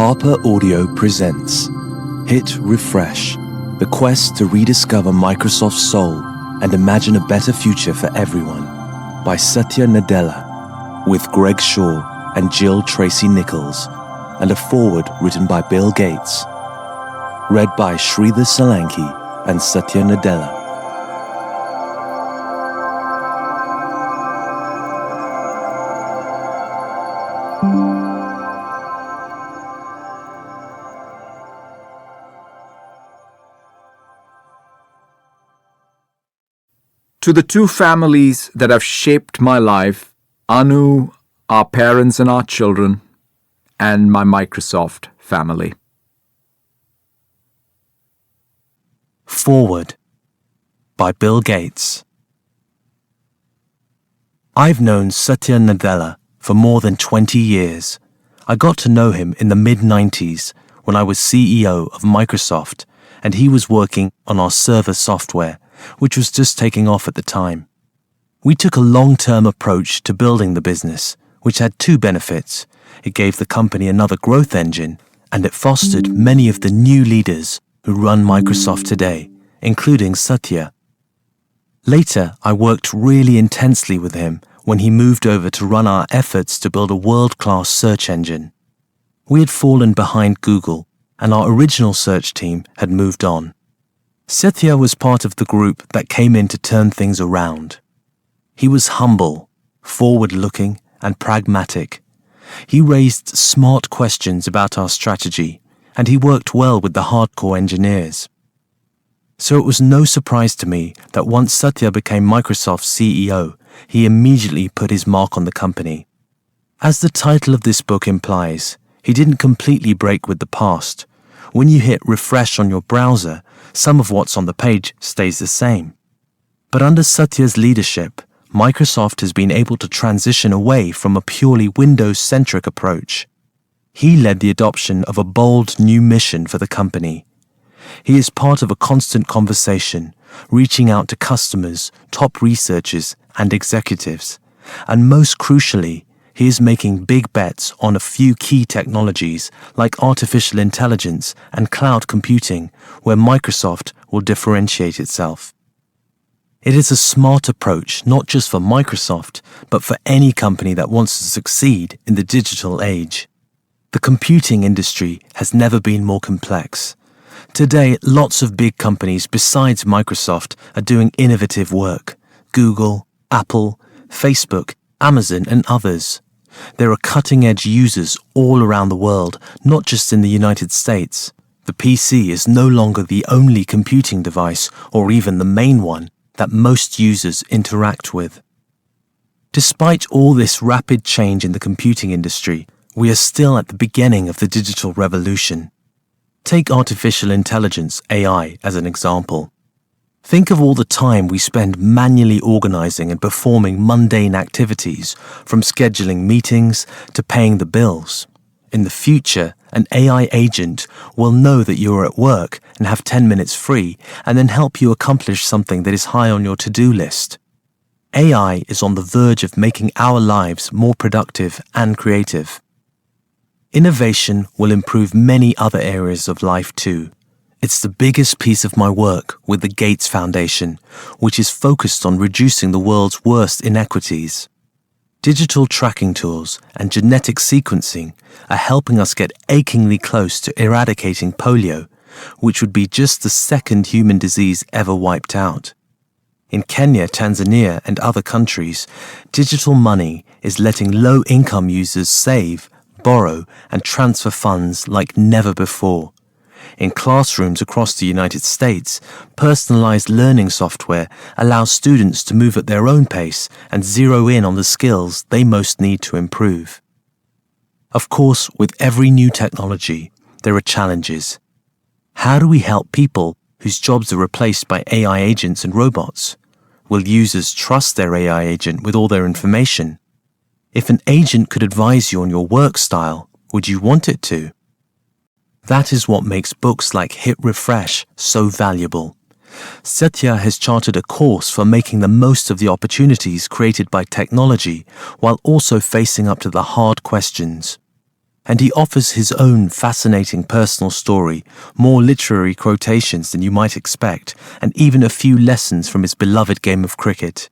Harper Audio presents Hit Refresh, the quest to rediscover Microsoft's soul and imagine a better future for everyone, by Satya Nadella, with Greg Shaw and Jill Tracy Nichols, and a foreword written by Bill Gates. Read by Sridhar Solanki and Satya Nadella. To the two families that have shaped my life, Anu, our parents and our children, and my Microsoft family. Foreword by Bill Gates. I've known Satya Nadella for more than 20 years. I got to know him in the mid-90s when I was CEO of Microsoft and he was working on our server software, which was just taking off at the time. We took a long-term approach to building the business, which had two benefits. It gave the company another growth engine, and it fostered many of the new leaders who run Microsoft today, including Satya. Later, I worked really intensely with him when he moved over to run our efforts to build a world-class search engine. We had fallen behind Google, and our original search team had moved on. Satya was part of the group that came in to turn things around. He was humble, forward-looking, and pragmatic. He raised smart questions about our strategy, and he worked well with the hardcore engineers. So it was no surprise to me that once Satya became Microsoft's CEO, he immediately put his mark on the company. As the title of this book implies, he didn't completely break with the past. When you hit refresh on your browser, some of what's on the page stays the same. But under Satya's leadership, Microsoft has been able to transition away from a purely Windows-centric approach. He led the adoption of a bold new mission for the company. He is part of a constant conversation, reaching out to customers, top researchers, and executives. And most crucially, he is making big bets on a few key technologies like artificial intelligence and cloud computing, where Microsoft will differentiate itself. It is a smart approach not just for Microsoft, but for any company that wants to succeed in the digital age. The computing industry has never been more complex. Today, lots of big companies besides Microsoft are doing innovative work. Google, Apple, Facebook, Amazon, and others. There are cutting-edge users all around the world, not just in the United States. The PC is no longer the only computing device, or even the main one, that most users interact with. Despite all this rapid change in the computing industry, we are still at the beginning of the digital revolution. Take artificial intelligence, AI, as an example. Think of all the time we spend manually organizing and performing mundane activities, from scheduling meetings to paying the bills. In the future, an AI agent will know that you are at work and have 10 minutes free, and then help you accomplish something that is high on your to-do list. AI is on the verge of making our lives more productive and creative. Innovation will improve many other areas of life too. It's the biggest piece of my work with the Gates Foundation, which is focused on reducing the world's worst inequities. Digital tracking tools and genetic sequencing are helping us get achingly close to eradicating polio, which would be just the second human disease ever wiped out. In Kenya, Tanzania, and other countries, digital money is letting low-income users save, borrow, and transfer funds like never before. In classrooms across the United States, personalized learning software allows students to move at their own pace and zero in on the skills they most need to improve. Of course, with every new technology, there are challenges. How do we help people whose jobs are replaced by AI agents and robots? Will users trust their AI agent with all their information? If an agent could advise you on your work style, would you want it to? That is what makes books like Hit Refresh so valuable. Satya has charted a course for making the most of the opportunities created by technology while also facing up to the hard questions. and he offers his own fascinating personal story, more literary quotations than you might expect, and even a few lessons from his beloved game of cricket.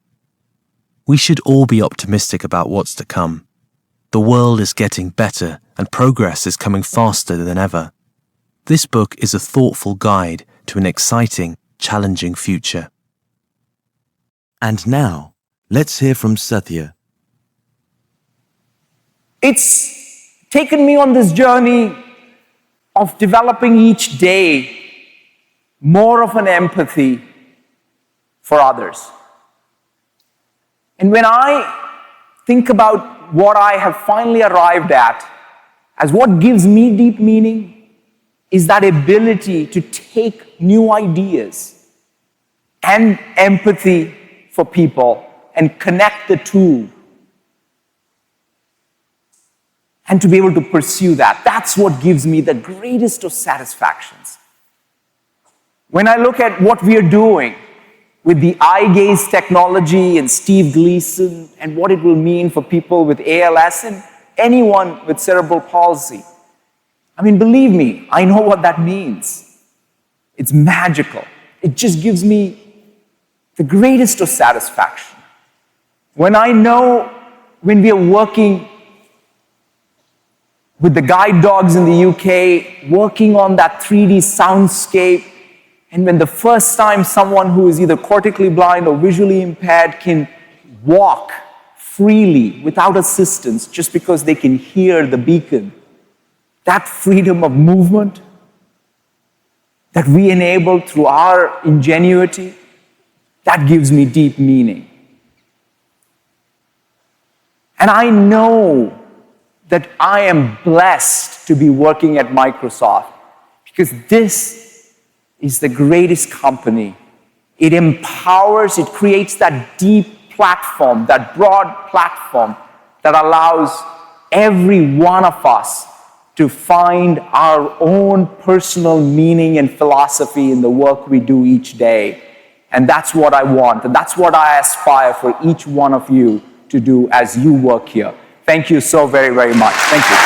We should all be optimistic about what's to come. The world is getting better, and progress is coming faster than ever. This book is a thoughtful guide to an exciting, challenging future. And now, let's hear from Satya. It's taken me on this journey of developing each day more of an empathy for others. And when I think about what I have finally arrived at as what gives me deep meaning is that ability to take new ideas and empathy for people and connect the two, and to be able to pursue that. That's what gives me the greatest of satisfactions. When I look at what we are doing with the eye gaze technology and Steve Gleason and what it will mean for people with ALS and anyone with cerebral palsy, I mean, believe me, I know what that means. It's magical. It just gives me the greatest of satisfaction. When I know when we are working with the guide dogs in the UK, working on that 3D soundscape, and when the first time someone who is either cortically blind or visually impaired can walk freely without assistance just because they can hear the beacon, that freedom of movement that we enable through our ingenuity, that gives me deep meaning. And I know that I am blessed to be working at Microsoft because this is the greatest company. It empowers, it creates that deep platform, that broad platform that allows every one of us to find our own personal meaning and philosophy in the work we do each day. And that's what I want, and that's what I aspire for each one of you to do as you work here. Thank you so very, very much. Thank you.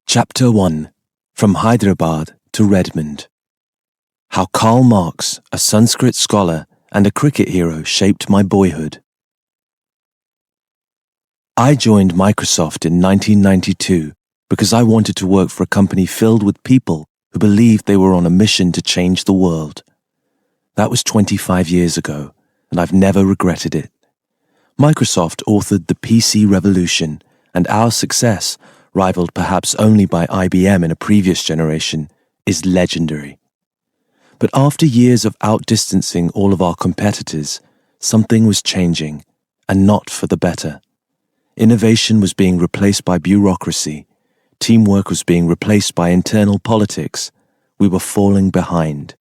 Chapter 1. From Hyderabad to Redmond. How Karl Marx, a Sanskrit scholar and a cricket hero, shaped my boyhood. I joined Microsoft in 1992 because I wanted to work for a company filled with people who believed they were on a mission to change the world. That was 25 years ago, and I've never regretted it. Microsoft authored the PC revolution, and our success, rivaled perhaps only by IBM in a previous generation, is legendary. But after years of outdistancing all of our competitors, something was changing, and not for the better. Innovation was being replaced by bureaucracy. Teamwork was being replaced by internal politics. We were falling behind.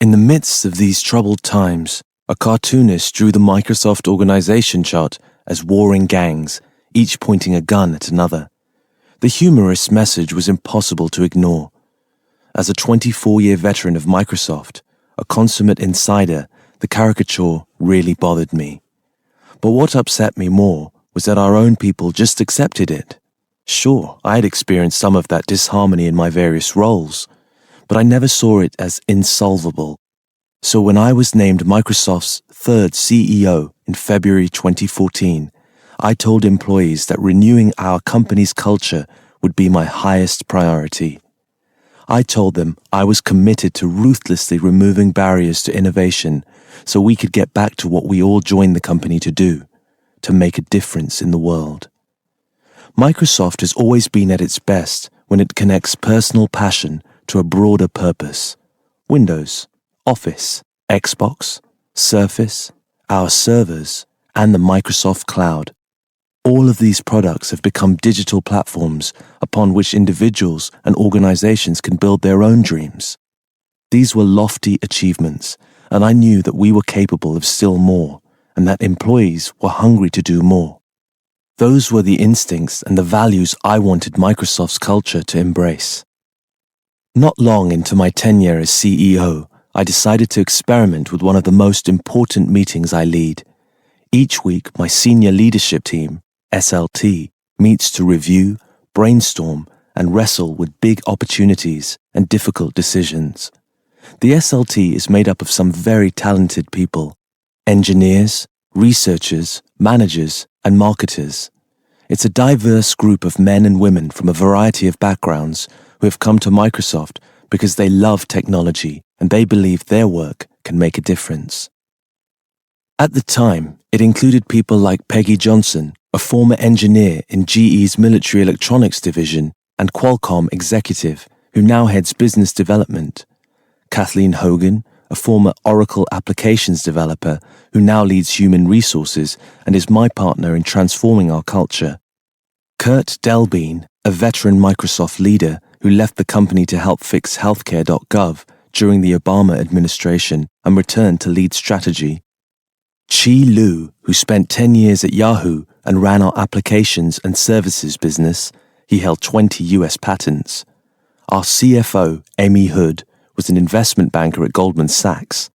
In the midst of these troubled times, a cartoonist drew the Microsoft organization chart as warring gangs, each pointing a gun at another. The humorous message was impossible to ignore. As a 24-year veteran of Microsoft, a consummate insider, the caricature really bothered me. But what upset me more was that our own people just accepted it. Sure, I had experienced some of that disharmony in my various roles, but I never saw it as insolvable. So when I was named Microsoft's third CEO in February 2014, I told employees that renewing our company's culture would be my highest priority. I told them I was committed to ruthlessly removing barriers to innovation so we could get back to what we all joined the company to do, to make a difference in the world. Microsoft has always been at its best when it connects personal passion to a broader purpose. Windows, Office, Xbox, Surface, our servers, and the Microsoft Cloud. All of these products have become digital platforms upon which individuals and organizations can build their own dreams. These were lofty achievements, and I knew that we were capable of still more, and that employees were hungry to do more. Those were the instincts and the values I wanted Microsoft's culture to embrace. Not long into my tenure as CEO, I decided to experiment with one of the most important meetings I lead. Each week, my senior leadership team, SLT, meets to review, brainstorm, and wrestle with big opportunities and difficult decisions. The SLT is made up of some very talented people: engineers, researchers, managers, and marketers. It's a diverse group of men and women from a variety of backgrounds who have come to Microsoft because they love technology and they believe their work can make a difference. At the time, it included people like Peggy Johnson, a former engineer in GE's military electronics division and Qualcomm executive who now heads business development; Kathleen Hogan, a former Oracle applications developer who now leads human resources and is my partner in transforming our culture; Kurt Delbene, a veteran Microsoft leader who left the company to help fix healthcare.gov during the Obama administration and returned to lead strategy; Chi Lu, who spent 10 years at Yahoo and ran our applications and services business. He held 20 US patents; our CFO, Amy Hood, was an investment banker at Goldman Sachs;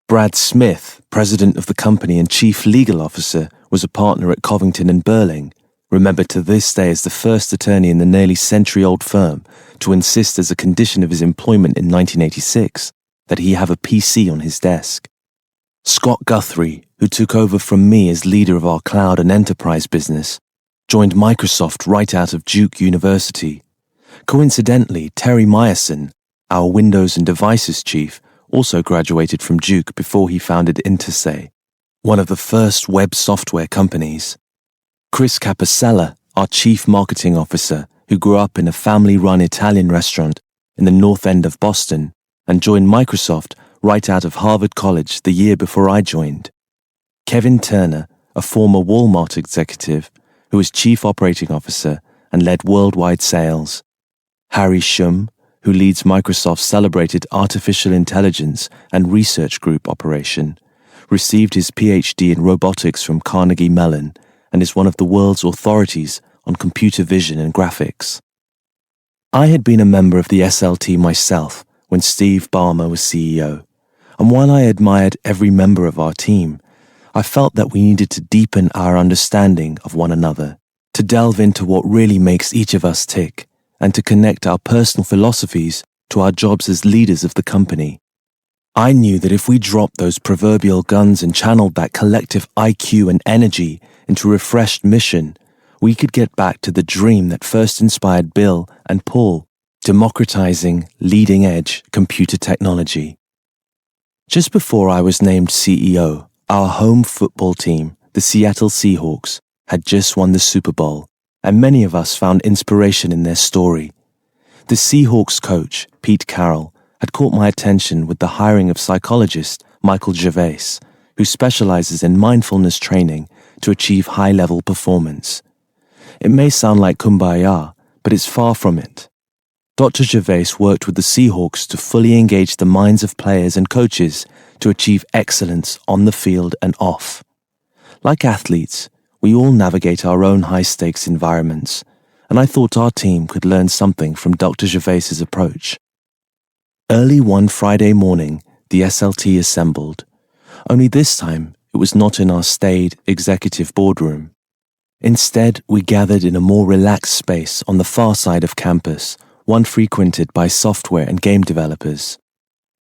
Brad Smith, president of the company and chief legal officer, was a partner at Covington and Burling, remembered to this day as the first attorney in the nearly century-old firm to insist as a condition of his employment in 1986 that he have a PC on his desk; Scott Guthrie, who took over from me as leader of our cloud and enterprise business, joined Microsoft right out of Duke University. Coincidentally, Terry Myerson, our Windows and Devices chief, also graduated from Duke before he founded Intersay, one of the first web software companies. Chris Capicella, our chief marketing officer, who grew up in a family-run Italian restaurant in the North End of Boston and joined Microsoft right out of Harvard College the year before I joined. Kevin Turner, a former Walmart executive who was chief operating officer and led worldwide sales. Harry Shum, who leads Microsoft's celebrated artificial intelligence and research group operation, received his PhD in robotics from Carnegie Mellon and is one of the world's authorities on computer vision and graphics. I had been a member of the SLT myself when Steve Ballmer was CEO, and while I admired every member of our team, I felt that we needed to deepen our understanding of one another, to delve into what really makes each of us tick, and to connect our personal philosophies to our jobs as leaders of the company. I knew that if we dropped those proverbial guns and channeled that collective IQ and energy into a refreshed mission, we could get back to the dream that first inspired Bill and Paul, democratizing leading-edge computer technology. Just before I was named CEO, our home football team, the Seattle Seahawks, had just won the Super Bowl, and many of us found inspiration in their story. The Seahawks coach, Pete Carroll, had caught my attention with the hiring of psychologist Michael Gervais, who specializes in mindfulness training to achieve high-level performance. It may sound like kumbaya, but it's far from it. Dr. Gervais worked with the Seahawks to fully engage the minds of players and coaches to achieve excellence on the field and off. Like athletes, we all navigate our own high-stakes environments, and I thought our team could learn something from Dr. Gervais's approach. Early one Friday morning, the SLT assembled. Only this time, it was not in our staid executive boardroom. Instead, we gathered in a more relaxed space on the far side of campus, one frequented by software and game developers.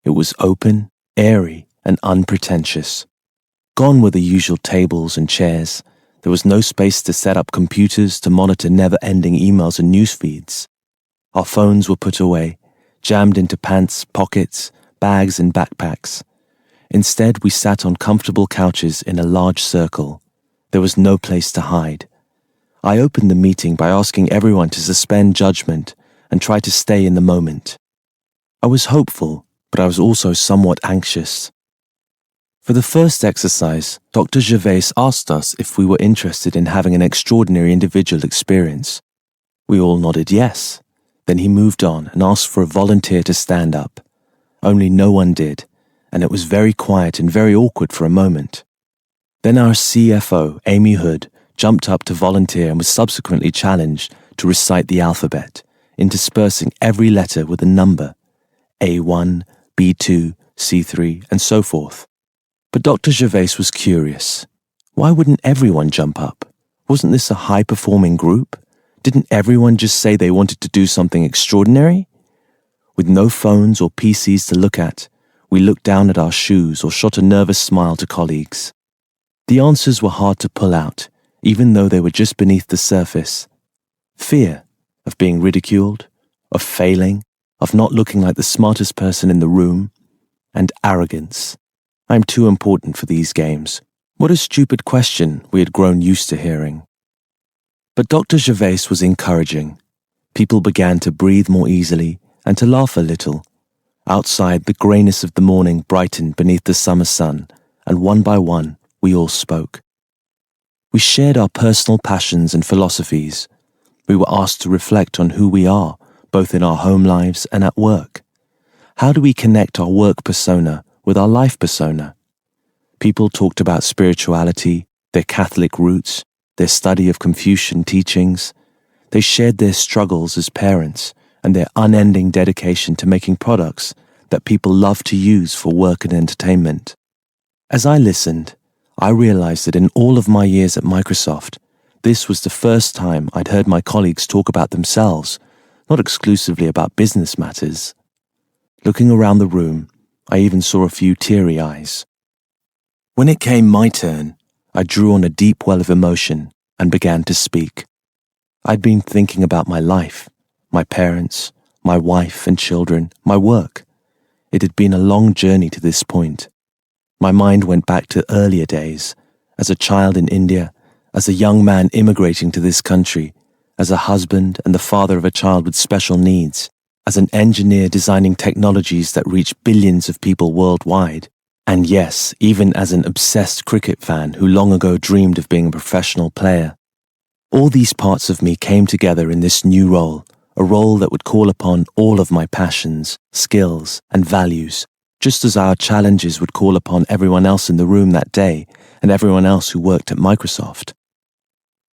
It was open, airy, and unpretentious. Gone were the usual tables and chairs. There was no space to set up computers to monitor never-ending emails and news feeds. Our phones were put away, jammed into pants, pockets, bags, and backpacks. Instead, we sat on comfortable couches in a large circle. There was no place to hide. I opened the meeting by asking everyone to suspend judgment and try to stay in the moment. I was hopeful, but I was also somewhat anxious. For the first exercise, Dr. Gervais asked us if we were interested in having an extraordinary individual experience. We all nodded yes. Then he moved on and asked for a volunteer to stand up. Only no one did, and it was very quiet and very awkward for a moment. Then our CFO, Amy Hood, jumped up to volunteer and was subsequently challenged to recite the alphabet, interspersing every letter with a number: A1, B2, C3, and so forth. But Dr. Gervais was curious. Why wouldn't everyone jump up? Wasn't this a high-performing group? Didn't everyone just say they wanted to do something extraordinary? With no phones or PCs to look at, we looked down at our shoes or shot a nervous smile to colleagues. The answers were hard to pull out, even though they were just beneath the surface. Fear of being ridiculed, of failing, of not looking like the smartest person in the room, and arrogance. I'm too important for these games. What a stupid question we had grown used to hearing. But Dr. Gervais was encouraging. People began to breathe more easily and to laugh a little. Outside, the greyness of the morning brightened beneath the summer sun, and one by one, we all spoke. We shared our personal passions and philosophies. We were asked to reflect on who we are, both in our home lives and at work. How do we connect our work persona with our life persona? People talked about spirituality, their Catholic roots, their study of Confucian teachings. They shared their struggles as parents and their unending dedication to making products that people love to use for work and entertainment. As I listened, I realized that in all of my years at Microsoft, this was the first time I'd heard my colleagues talk about themselves, not exclusively about business matters. Looking around the room, I even saw a few teary eyes. When it came my turn, I drew on a deep well of emotion and began to speak. I'd been thinking about my life, my parents, my wife and children, my work. It had been a long journey to this point. My mind went back to earlier days, as a child in India, as a young man immigrating to this country, as a husband and the father of a child with special needs, as an engineer designing technologies that reach billions of people worldwide, and yes, even as an obsessed cricket fan who long ago dreamed of being a professional player. All these parts of me came together in this new role, a role that would call upon all of my passions, skills, and values, just as our challenges would call upon everyone else in the room that day and everyone else who worked at Microsoft.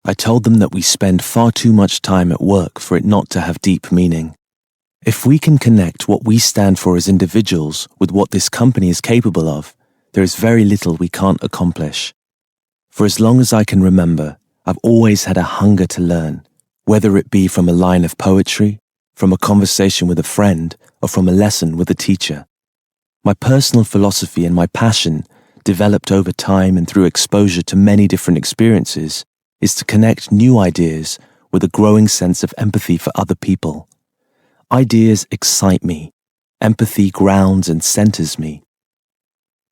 I told them that we spend far too much time at work for it not to have deep meaning. If we can connect what we stand for as individuals with what this company is capable of, there is very little we can't accomplish. For as long as I can remember, I've always had a hunger to learn, whether it be from a line of poetry, from a conversation with a friend, or from a lesson with a teacher. My personal philosophy and my passion, developed over time and through exposure to many different experiences, is to connect new ideas with a growing sense of empathy for other people. Ideas excite me. Empathy grounds and centers me.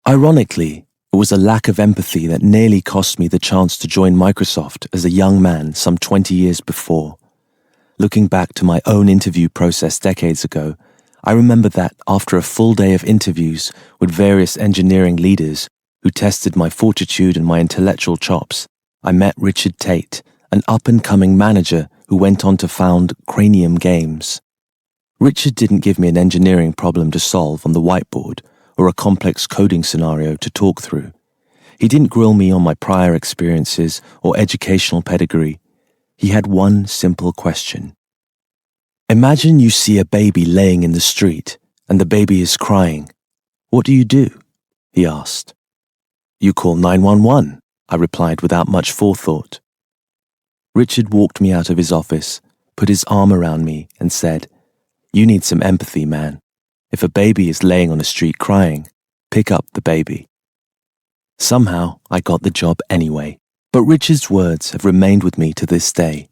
Ironically, it was a lack of empathy that nearly cost me the chance to join Microsoft as a young man some 20 years before. Looking back to my own interview process decades ago, I remember that after a full day of interviews with various engineering leaders who tested my fortitude and my intellectual chops, I met Richard Tate, an up-and-coming manager who went on to found Cranium Games. Richard didn't give me an engineering problem to solve on the whiteboard or a complex coding scenario to talk through. He didn't grill me on my prior experiences or educational pedigree. He had one simple question. Imagine you see a baby laying in the street and the baby is crying. What do? He asked. You call 911, I replied without much forethought. Richard walked me out of his office, put his arm around me and said, You need some empathy, man. If a baby is laying on a street crying, pick up the baby. Somehow, I got the job anyway, but Richard's words have remained with me to this day.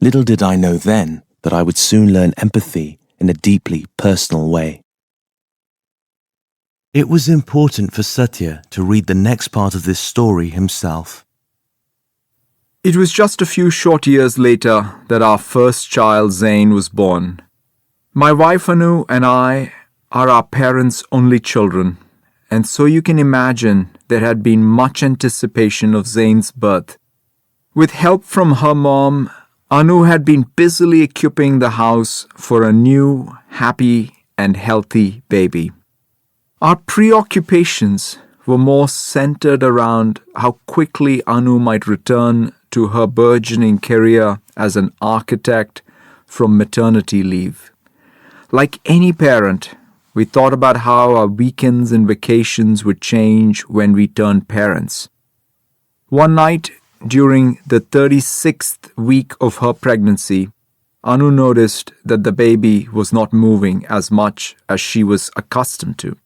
Little did I know then that I would soon learn empathy in a deeply personal way. It was important for Satya to read the next part of this story himself. It was just a few short years later that our first child, Zain, was born. My wife Anu and I are our parents' only children, and so you can imagine there had been much anticipation of Zain's birth. With help from her mom, Anu had been busily equipping the house for a new, happy, and healthy baby. Our preoccupations were more centered around how quickly Anu might return to her burgeoning career as an architect from maternity leave. Like any parent, We thought about how our weekends and vacations would change when we turned parents. One night, during the 36th week of her pregnancy, Anu noticed that the baby was not moving as much as she was accustomed to.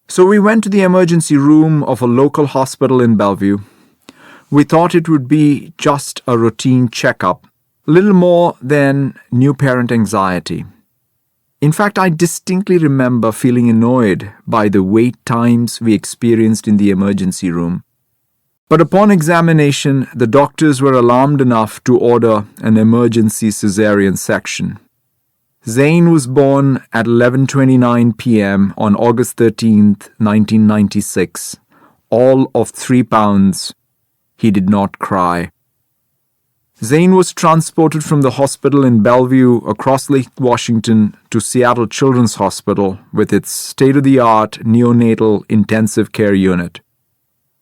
So we went to the emergency room of a local hospital in Bellevue. We thought it would be just a routine checkup, little more than new parent anxiety. In fact, I distinctly remember feeling annoyed by the wait times we experienced in the emergency room. But upon examination, the doctors were alarmed enough to order an emergency cesarean section. Zain was born at 11:29 p.m. on August 13th, 1996, all of 3 pounds. He did not cry. Zain was transported from the hospital in Bellevue across Lake Washington to Seattle Children's Hospital with its state-of-the-art neonatal intensive care unit.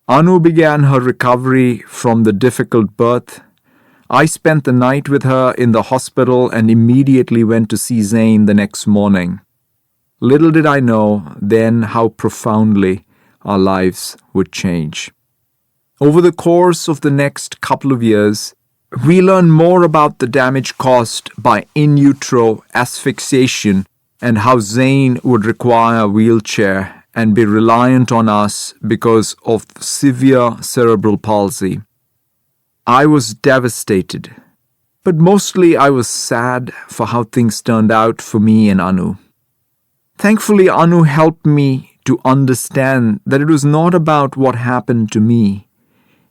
Anu began her recovery from the difficult birth. I spent the night with her in the hospital and immediately went to see Zain the next morning. Little did I know then how profoundly our lives would change. Over the course of the next couple of years, we learned more about the damage caused by in utero asphyxiation and how Zain would require a wheelchair and be reliant on us because of severe cerebral palsy. I was devastated, but mostly I was sad for how things turned out for me and Anu. Thankfully, Anu helped me to understand that it was not about what happened to me.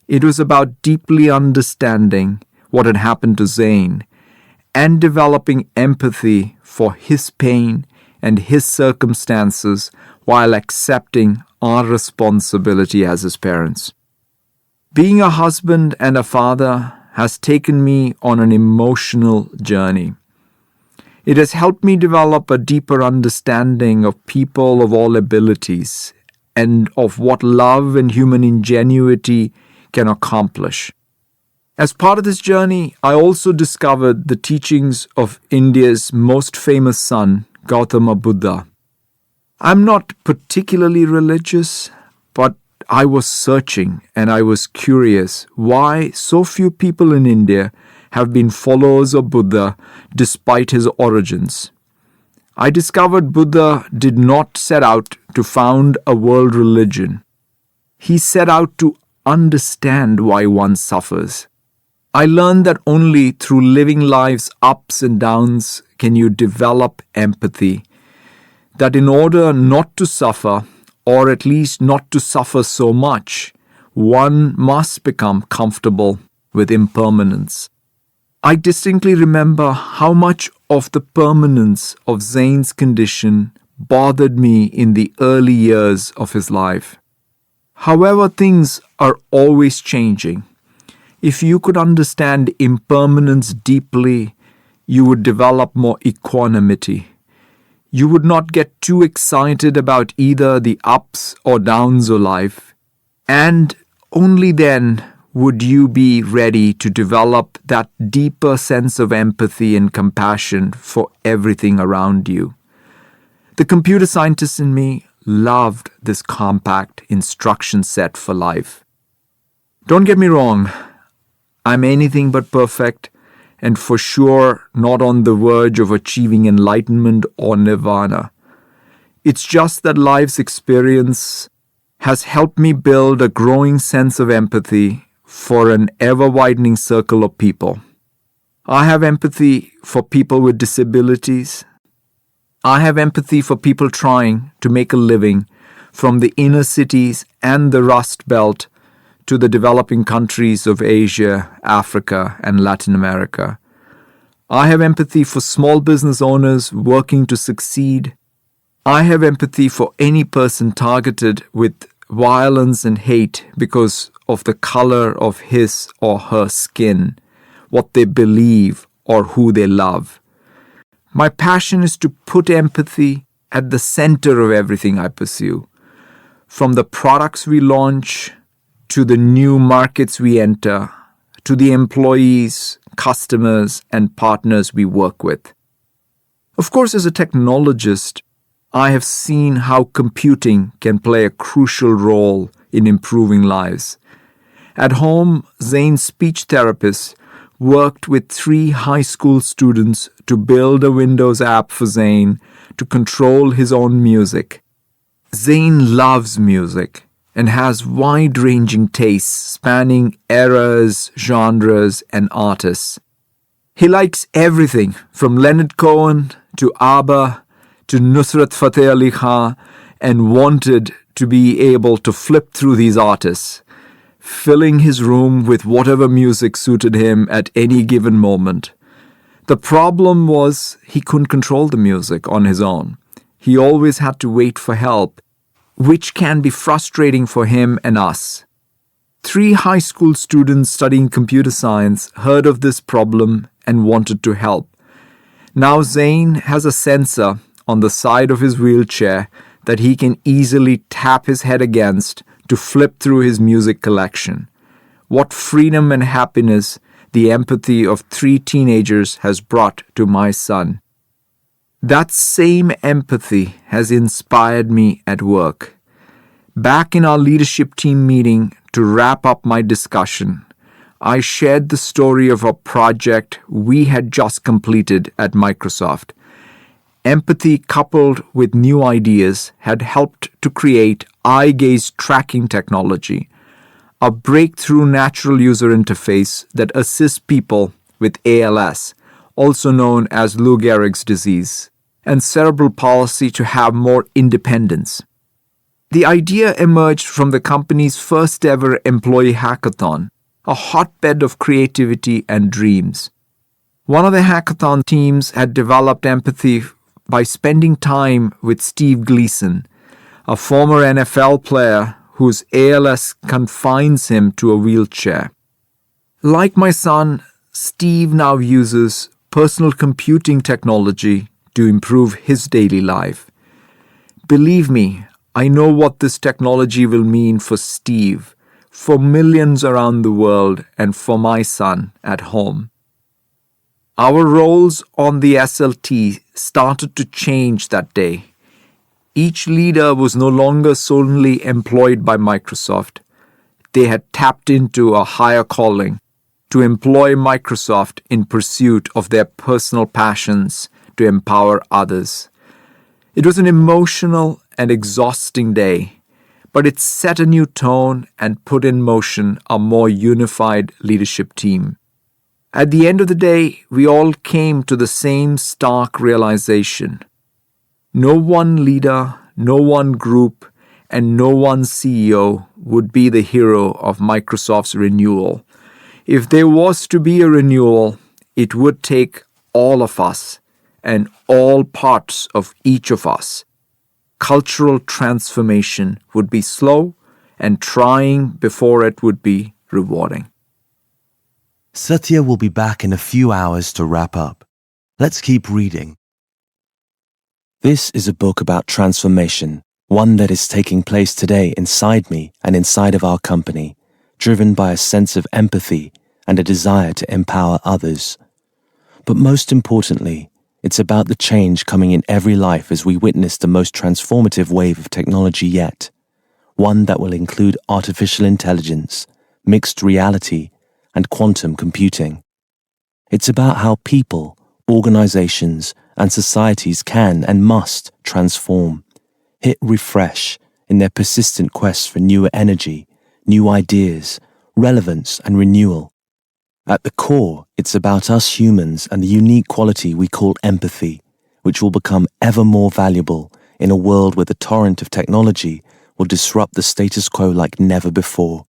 It was about deeply understanding what had happened to Zain and developing empathy for his pain and his circumstances while accepting our responsibility as his parents. Being a husband and a father has taken me on an emotional journey. It has helped me develop a deeper understanding of people of all abilities and of what love and human ingenuity can accomplish. As part of this journey, I also discovered the teachings of India's most famous son, Gautama Buddha. I'm not particularly religious, but I was searching and I was curious why so few people in India have been followers of Buddha despite his origins. I discovered Buddha did not set out to found a world religion. He set out to understand why one suffers. I learned that only through living life's ups and downs can you develop empathy. That in order not to suffer, or at least not to suffer so much, one must become comfortable with impermanence. I distinctly remember how much of the permanence of Zain's condition bothered me in the early years of his life. However, things are always changing. If you could understand impermanence deeply, you would develop more equanimity. You would not get too excited about either the ups or downs of life, and only then would you be ready to develop that deeper sense of empathy and compassion for everything around you. The computer scientist in me loved this compact instruction set for life. Don't get me wrong, I'm anything but perfect, and for sure not on the verge of achieving enlightenment or nirvana. It's just that life's experience has helped me build a growing sense of empathy for an ever-widening circle of people. I have empathy for people with disabilities. I have empathy for people trying to make a living from the inner cities and the Rust Belt to the developing countries of Asia, Africa, and Latin America. I have empathy for small business owners working to succeed. I have empathy for any person targeted with violence and hate because of the color of his or her skin, what they believe, or who they love. My passion is to put empathy at the center of everything I pursue, from the products we launch to the new markets we enter, to the employees, customers, and partners we work with. Of course, as a technologist, I have seen how computing can play a crucial role in improving lives. At home, Zane's speech therapist worked with 3 high school students to build a Windows app for Zane to control his own music. Zane loves music and has wide-ranging tastes spanning eras, genres, and artists. He likes everything from Leonard Cohen to ABBA to Nusrat Fateh Ali Khan, and wanted to be able to flip through these artists, filling his room with whatever music suited him at any given moment. The problem was he couldn't control the music on his own. He always had to wait for help, which can be frustrating for him and us. 3 high school students studying computer science heard of this problem and wanted to help. Now Zane has a sensor on the side of his wheelchair that he can easily tap his head against to flip through his music collection. What freedom and happiness the empathy of 3 teenagers has brought to my son. That same empathy has inspired me at work. Back in our leadership team meeting to wrap up my discussion, I shared the story of a project we had just completed at Microsoft. Empathy coupled with new ideas had helped to create eye gaze tracking technology, a breakthrough natural user interface that assists people with ALS, also known as Lou Gehrig's disease, and cerebral palsy to have more independence. The idea emerged from the company's first ever employee hackathon, a hotbed of creativity and dreams. One of the hackathon teams had developed empathy by spending time with Steve Gleason, a former NFL player whose ALS confines him to a wheelchair. Like my son, Steve now uses personal computing technology to improve his daily life. Believe me, I know what this technology will mean for Steve, for millions around the world, and for my son at home. Our roles on the SLT started to change that day. Each leader was no longer solely employed by Microsoft. They had tapped into a higher calling to employ Microsoft in pursuit of their personal passions to empower others. It was an emotional and exhausting day, but it set a new tone and put in motion a more unified leadership team. At the end of the day, we all came to the same stark realization. No one leader, no one group, and no one CEO would be the hero of Microsoft's renewal. If there was to be a renewal, it would take all of us and all parts of each of us. Cultural transformation would be slow and trying before it would be rewarding. Satya will be back in a few hours to wrap up. Let's keep reading. This is a book about transformation, one that is taking place today inside me and inside of our company, driven by a sense of empathy and a desire to empower others. But most importantly, it's about the change coming in every life as we witness the most transformative wave of technology yet, one that will include artificial intelligence, mixed reality, and quantum computing. It's about how people, organizations, and societies can and must transform, hit refresh in their persistent quest for newer energy, new ideas, relevance, and renewal. At the core, it's about us humans and the unique quality we call empathy, which will become ever more valuable in a world where the torrent of technology will disrupt the status quo like never before.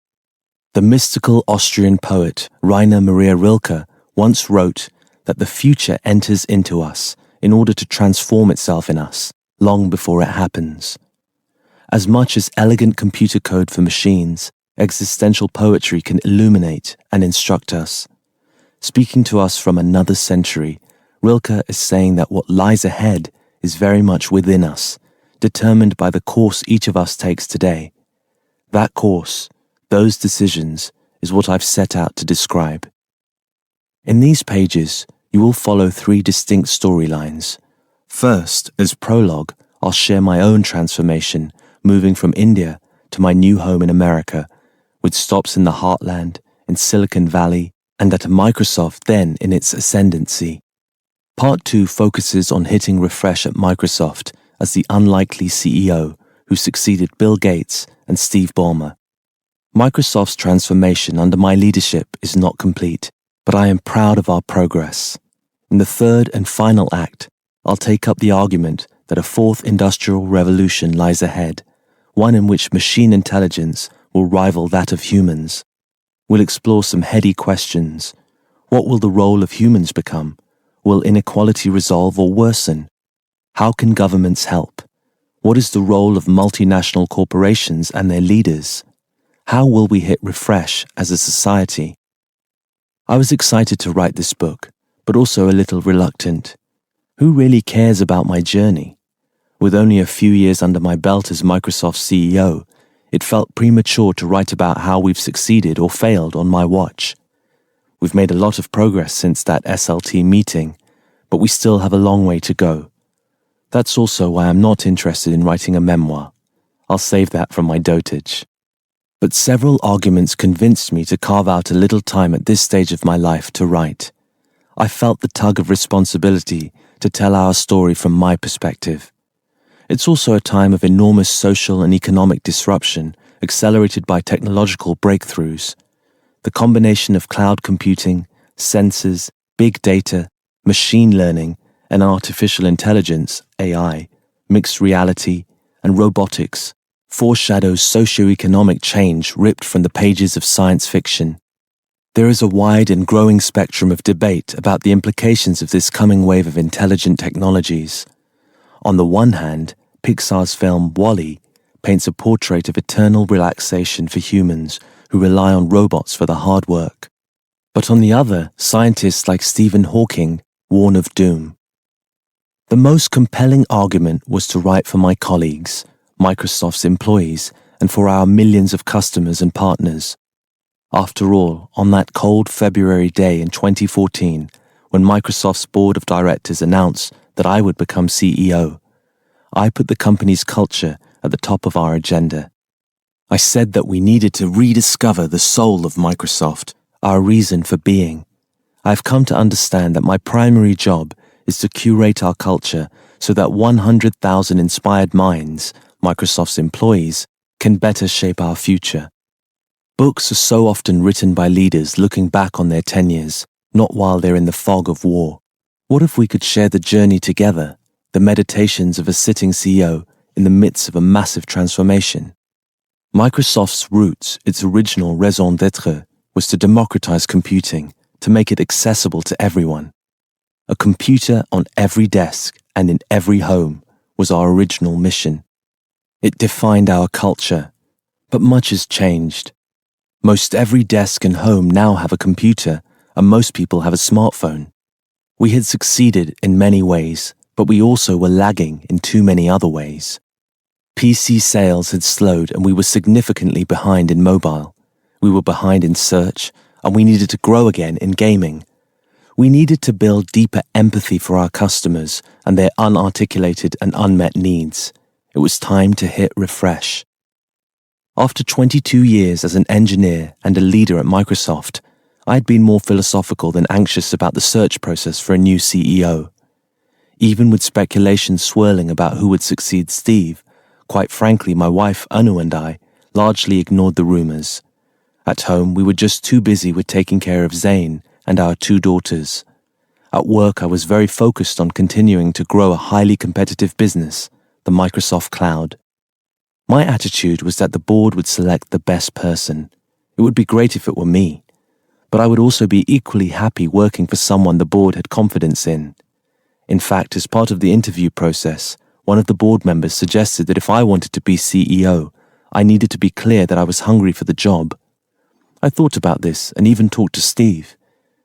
The mystical Austrian poet Rainer Maria Rilke once wrote that the future enters into us in order to transform itself in us long before it happens. As much as elegant computer code for machines, existential poetry can illuminate and instruct us. Speaking to us from another century, Rilke is saying that what lies ahead is very much within us, determined by the course each of us takes today. That course, those decisions, is what I've set out to describe. In these pages, you will follow 3 distinct storylines. First, as prologue, I'll share my own transformation moving from India to my new home in America, with stops in the heartland, in Silicon Valley, and at Microsoft then in its ascendancy. Part 2 focuses on hitting refresh at Microsoft as the unlikely CEO who succeeded Bill Gates and Steve Ballmer. Microsoft's transformation under my leadership is not complete, but I am proud of our progress. In the third and final act, I'll take up the argument that a fourth industrial revolution lies ahead, one in which machine intelligence will rival that of humans. We'll explore some heady questions. What will the role of humans become? Will inequality resolve or worsen? How can governments help? What is the role of multinational corporations and their leaders? How will we hit refresh as a society? I was excited to write this book, but also a little reluctant. Who really cares about my journey? With only a few years under my belt as Microsoft's CEO, it felt premature to write about how we've succeeded or failed on my watch. We've made a lot of progress since that SLT meeting, but we still have a long way to go. That's also why I'm not interested in writing a memoir. I'll save that from my dotage. But several arguments convinced me to carve out a little time at this stage of my life to write. I felt the tug of responsibility to tell our story from my perspective. It's also a time of enormous social and economic disruption accelerated by technological breakthroughs. The combination of cloud computing, sensors, big data, machine learning, and artificial intelligence, AI, mixed reality, and robotics foreshadows socio-economic change ripped from the pages of science fiction. There is a wide and growing spectrum of debate about the implications of this coming wave of intelligent technologies. On the one hand, Pixar's film WALL-E paints a portrait of eternal relaxation for humans who rely on robots for the hard work. But on the other, scientists like Stephen Hawking warn of doom. The most compelling argument was to write for my colleagues, Microsoft's employees, and for our millions of customers and partners. After all, on that cold February day in 2014, when Microsoft's board of directors announced that I would become CEO, I put the company's culture at the top of our agenda. I said that we needed to rediscover the soul of Microsoft, our reason for being. I've come to understand that my primary job is to curate our culture so that 100,000 inspired minds, Microsoft's employees, can better shape our future. Books are so often written by leaders looking back on their tenures, not while they're in the fog of war. What if we could share the journey together, the meditations of a sitting CEO in the midst of a massive transformation? Microsoft's roots, its original raison d'être, was to democratize computing, to make it accessible to everyone. A computer on every desk and in every home was our original mission. It defined our culture, but much has changed. Most every desk and home now have a computer, and most people have a smartphone. We had succeeded in many ways, but we also were lagging in too many other ways. PC sales had slowed and we were significantly behind in mobile. We were behind in search, and we needed to grow again in gaming. We needed to build deeper empathy for our customers and their unarticulated and unmet needs. It was time to hit refresh. After 22 years as an engineer and a leader at Microsoft, I had been more philosophical than anxious about the search process for a new CEO. Even with speculation swirling about who would succeed Steve, quite frankly, my wife Anu and I largely ignored the rumors. At home, we were just too busy with taking care of Zane and our 2 daughters. At work, I was very focused on continuing to grow a highly competitive business, the Microsoft Cloud. My attitude was that the board would select the best person. It would be great if it were me, but I would also be equally happy working for someone the board had confidence in. In fact, as part of the interview process, one of the board members suggested that if I wanted to be CEO, I needed to be clear that I was hungry for the job. I thought about this and even talked to Steve.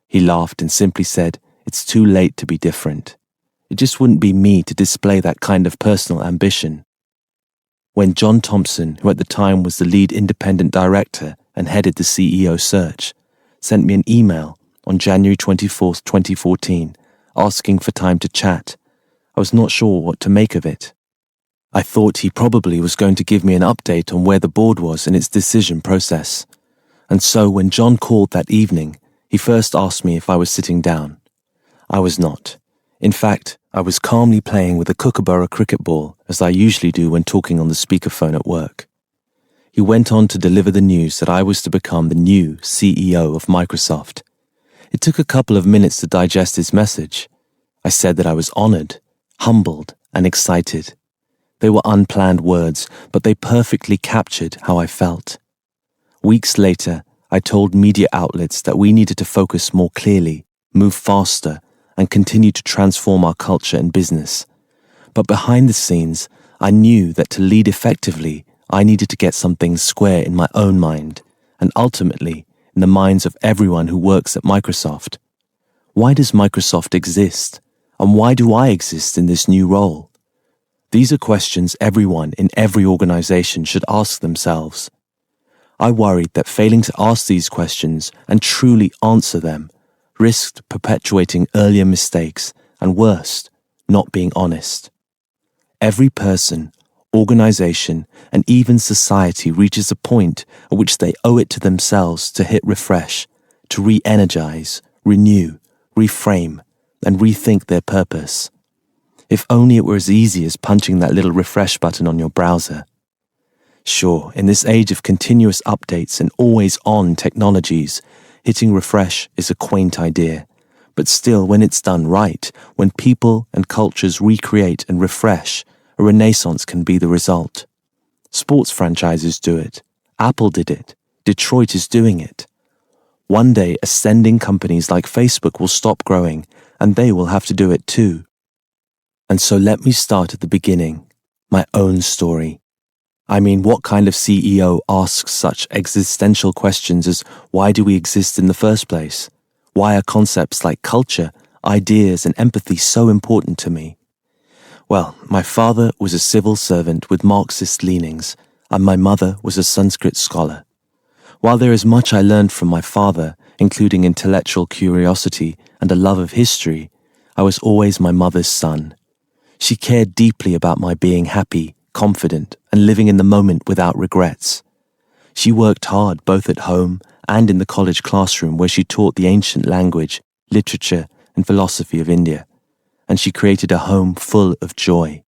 He laughed and simply said, "It's too late to be different." It just wouldn't be me to display that kind of personal ambition. When John Thompson, who at the time was the lead independent director and headed the CEO search, sent me an email on January 24th, 2014, asking for time to chat, I was not sure what to make of it. I thought he probably was going to give me an update on where the board was in its decision process. And so when John called that evening, he first asked me if I was sitting down. I was not. In fact, I was calmly playing with a Kookaburra cricket ball, as I usually do when talking on the speakerphone at work. He went on to deliver the news that I was to become the new CEO of Microsoft. It took a couple of minutes to digest his message. I said that I was honored, humbled, and excited. They were unplanned words, but they perfectly captured how I felt. Weeks later, I told media outlets that we needed to focus more clearly, move faster, and continue to transform our culture and business. But behind the scenes, I knew that to lead effectively, I needed to get some things square in my own mind, and ultimately, in the minds of everyone who works at Microsoft. Why does Microsoft exist? And why do I exist in this new role? These are questions everyone in every organization should ask themselves. I worried that failing to ask these questions and truly answer them risked perpetuating earlier mistakes and, worst, not being honest. Every person, organization, and even society reaches a point at which they owe it to themselves to hit refresh, to re-energize, renew, reframe, and rethink their purpose. If only it were as easy as punching that little refresh button on your browser. Sure, in this age of continuous updates and always-on technologies, hitting refresh is a quaint idea. But still, when it's done right, when people and cultures recreate and refresh, a renaissance can be the result. Sports franchises do it. Apple did it. Detroit is doing it. One day, ascending companies like Facebook will stop growing, and they will have to do it too. And so let me start at the beginning, my own story. I mean, what kind of CEO asks such existential questions as why do we exist in the first place? Why are concepts like culture, ideas, and empathy so important to me? Well, my father was a civil servant with Marxist leanings, and my mother was a Sanskrit scholar. While there is much I learned from my father, including intellectual curiosity and a love of history, I was always my mother's son. She cared deeply about my being happy, confident, and living in the moment without regrets. She worked hard both at home and in the college classroom where she taught the ancient language, literature, and philosophy of India, and she created a home full of joy.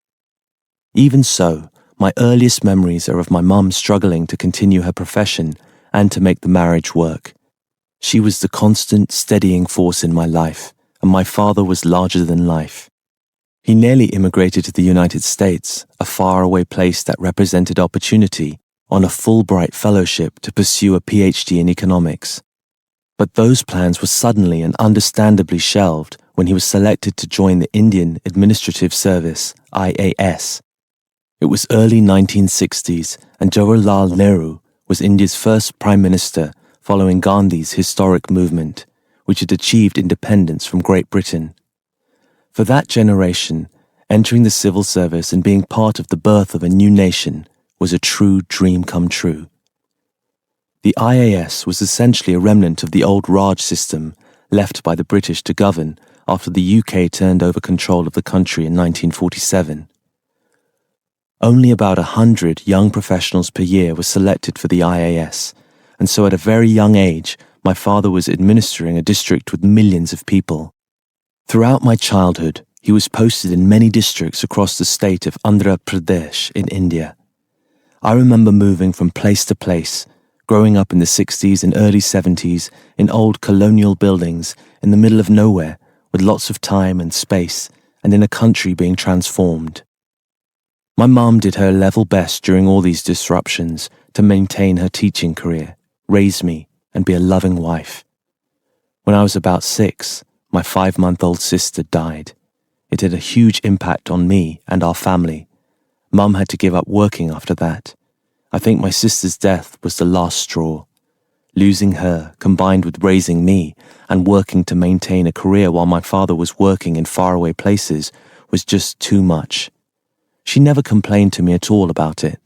Even so, my earliest memories are of my mum struggling to continue her profession and to make the marriage work. She was the constant, steadying force in my life, and my father was larger than life. He nearly immigrated to the United States, a faraway place that represented opportunity, on a Fulbright fellowship to pursue a PhD in economics. But those plans were suddenly and understandably shelved when he was selected to join the Indian Administrative Service, IAS. It was early 1960s, and Jawaharlal Nehru was India's first Prime Minister following Gandhi's historic movement, which had achieved independence from Great Britain. For that generation, entering the civil service and being part of the birth of a new nation was a true dream come true. The IAS was essentially a remnant of the old Raj system left by the British to govern after the UK turned over control of the country in 1947. Only about 100 young professionals per year were selected for the IAS, and so at a very young age, my father was administering a district with millions of people. Throughout my childhood, he was posted in many districts across the state of Andhra Pradesh in India. I remember moving from place to place, growing up in the 60s and early 70s in old colonial buildings in the middle of nowhere with lots of time and space and in a country being transformed. My mum did her level best during all these disruptions to maintain her teaching career, raise me, and be a loving wife. When I was about 6, my 5-month-old sister died. It had a huge impact on me and our family. Mum had to give up working after that. I think my sister's death was the last straw. Losing her, combined with raising me and working to maintain a career while my father was working in faraway places, was just too much. She never complained to me at all about it,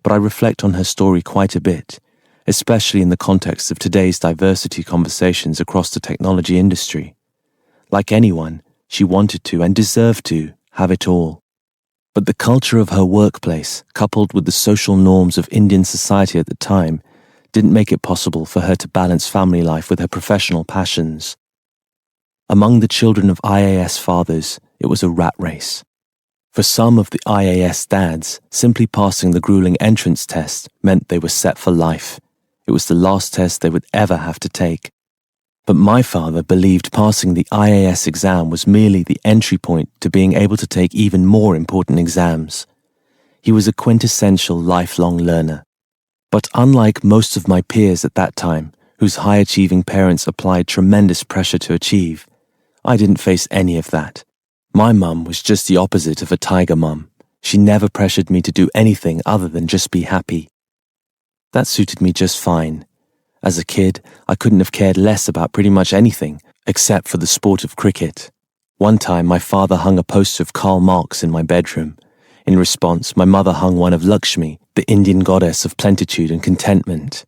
but I reflect on her story quite a bit, especially in the context of today's diversity conversations across the technology industry. Like anyone, she wanted to and deserved to have it all. But the culture of her workplace, coupled with the social norms of Indian society at the time, didn't make it possible for her to balance family life with her professional passions. Among the children of IAS fathers, it was a rat race. For some of the IAS dads, simply passing the grueling entrance test meant they were set for life. It was the last test they would ever have to take. But my father believed passing the IAS exam was merely the entry point to being able to take even more important exams. He was a quintessential lifelong learner. But unlike most of my peers at that time, whose high-achieving parents applied tremendous pressure to achieve, I didn't face any of that. My mum was just the opposite of a tiger mum. She never pressured me to do anything other than just be happy. That suited me just fine. As a kid, I couldn't have cared less about pretty much anything, except for the sport of cricket. One time, my father hung a poster of Karl Marx in my bedroom. In response, my mother hung one of Lakshmi, the Indian goddess of plenitude and contentment.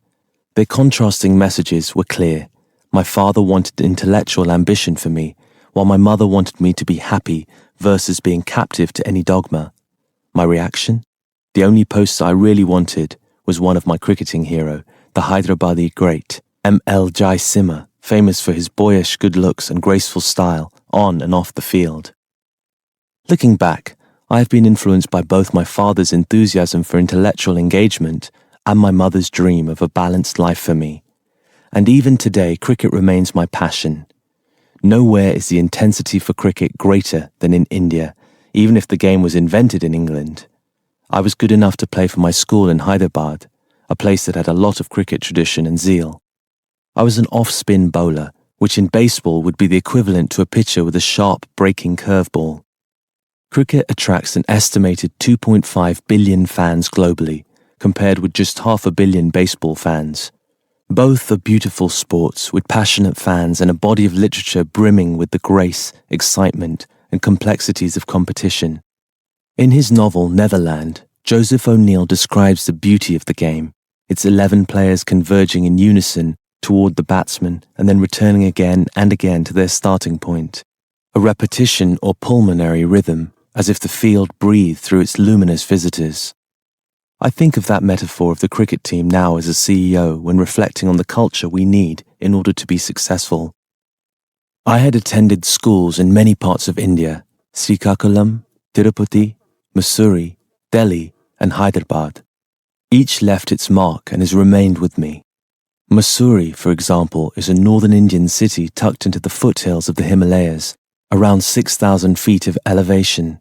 Their contrasting messages were clear. My father wanted intellectual ambition for me, while my mother wanted me to be happy versus being captive to any dogma. My reaction? The only poster I really wanted was one of my cricketing hero, the Hyderabadi great, E.L.V.I.S, famous for his boyish good looks and graceful style on and off the field. Looking back, I have been influenced by both my father's enthusiasm for intellectual engagement and my mother's dream of a balanced life for me. And even today, cricket remains my passion. Nowhere is the intensity for cricket greater than in India, even if the game was invented in England. I was good enough to play for my school in Hyderabad, a place that had a lot of cricket tradition and zeal. I was an off-spin bowler, which in baseball would be the equivalent to a pitcher with a sharp, breaking curveball. Cricket attracts an estimated 2.5 billion fans globally, compared with just 500 million baseball fans. Both are beautiful sports with passionate fans and a body of literature brimming with the grace, excitement, and complexities of competition. In his novel Netherland, Joseph O'Neill describes the beauty of the game, its 11 players converging in unison toward the batsman and then returning again and again to their starting point. A repetition or pulmonary rhythm, as if the field breathed through its luminous visitors. I think of that metaphor of the cricket team now as a CEO when reflecting on the culture we need in order to be successful. I had attended schools in many parts of India, Srikakulam, Tirupati, Mussoorie, Delhi, and Hyderabad. Each left its mark and has remained with me. Mussoorie, for example, is a northern Indian city tucked into the foothills of the Himalayas, around 6,000 feet of elevation.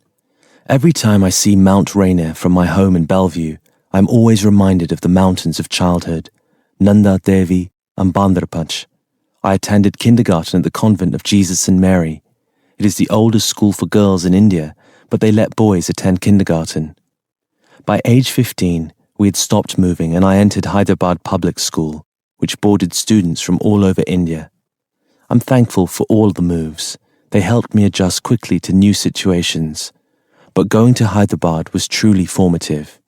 Every time I see Mount Rainier from my home in Bellevue, I'm always reminded of the mountains of childhood, Nanda Devi and Bandarpach. I attended kindergarten at the convent of Jesus and Mary. It is the oldest school for girls in India, but they let boys attend kindergarten. By age 15, we had stopped moving and I entered Hyderabad Public School, which boarded students from all over India. I'm thankful for all the moves. They helped me adjust quickly to new situations. But going to Hyderabad was truly formative.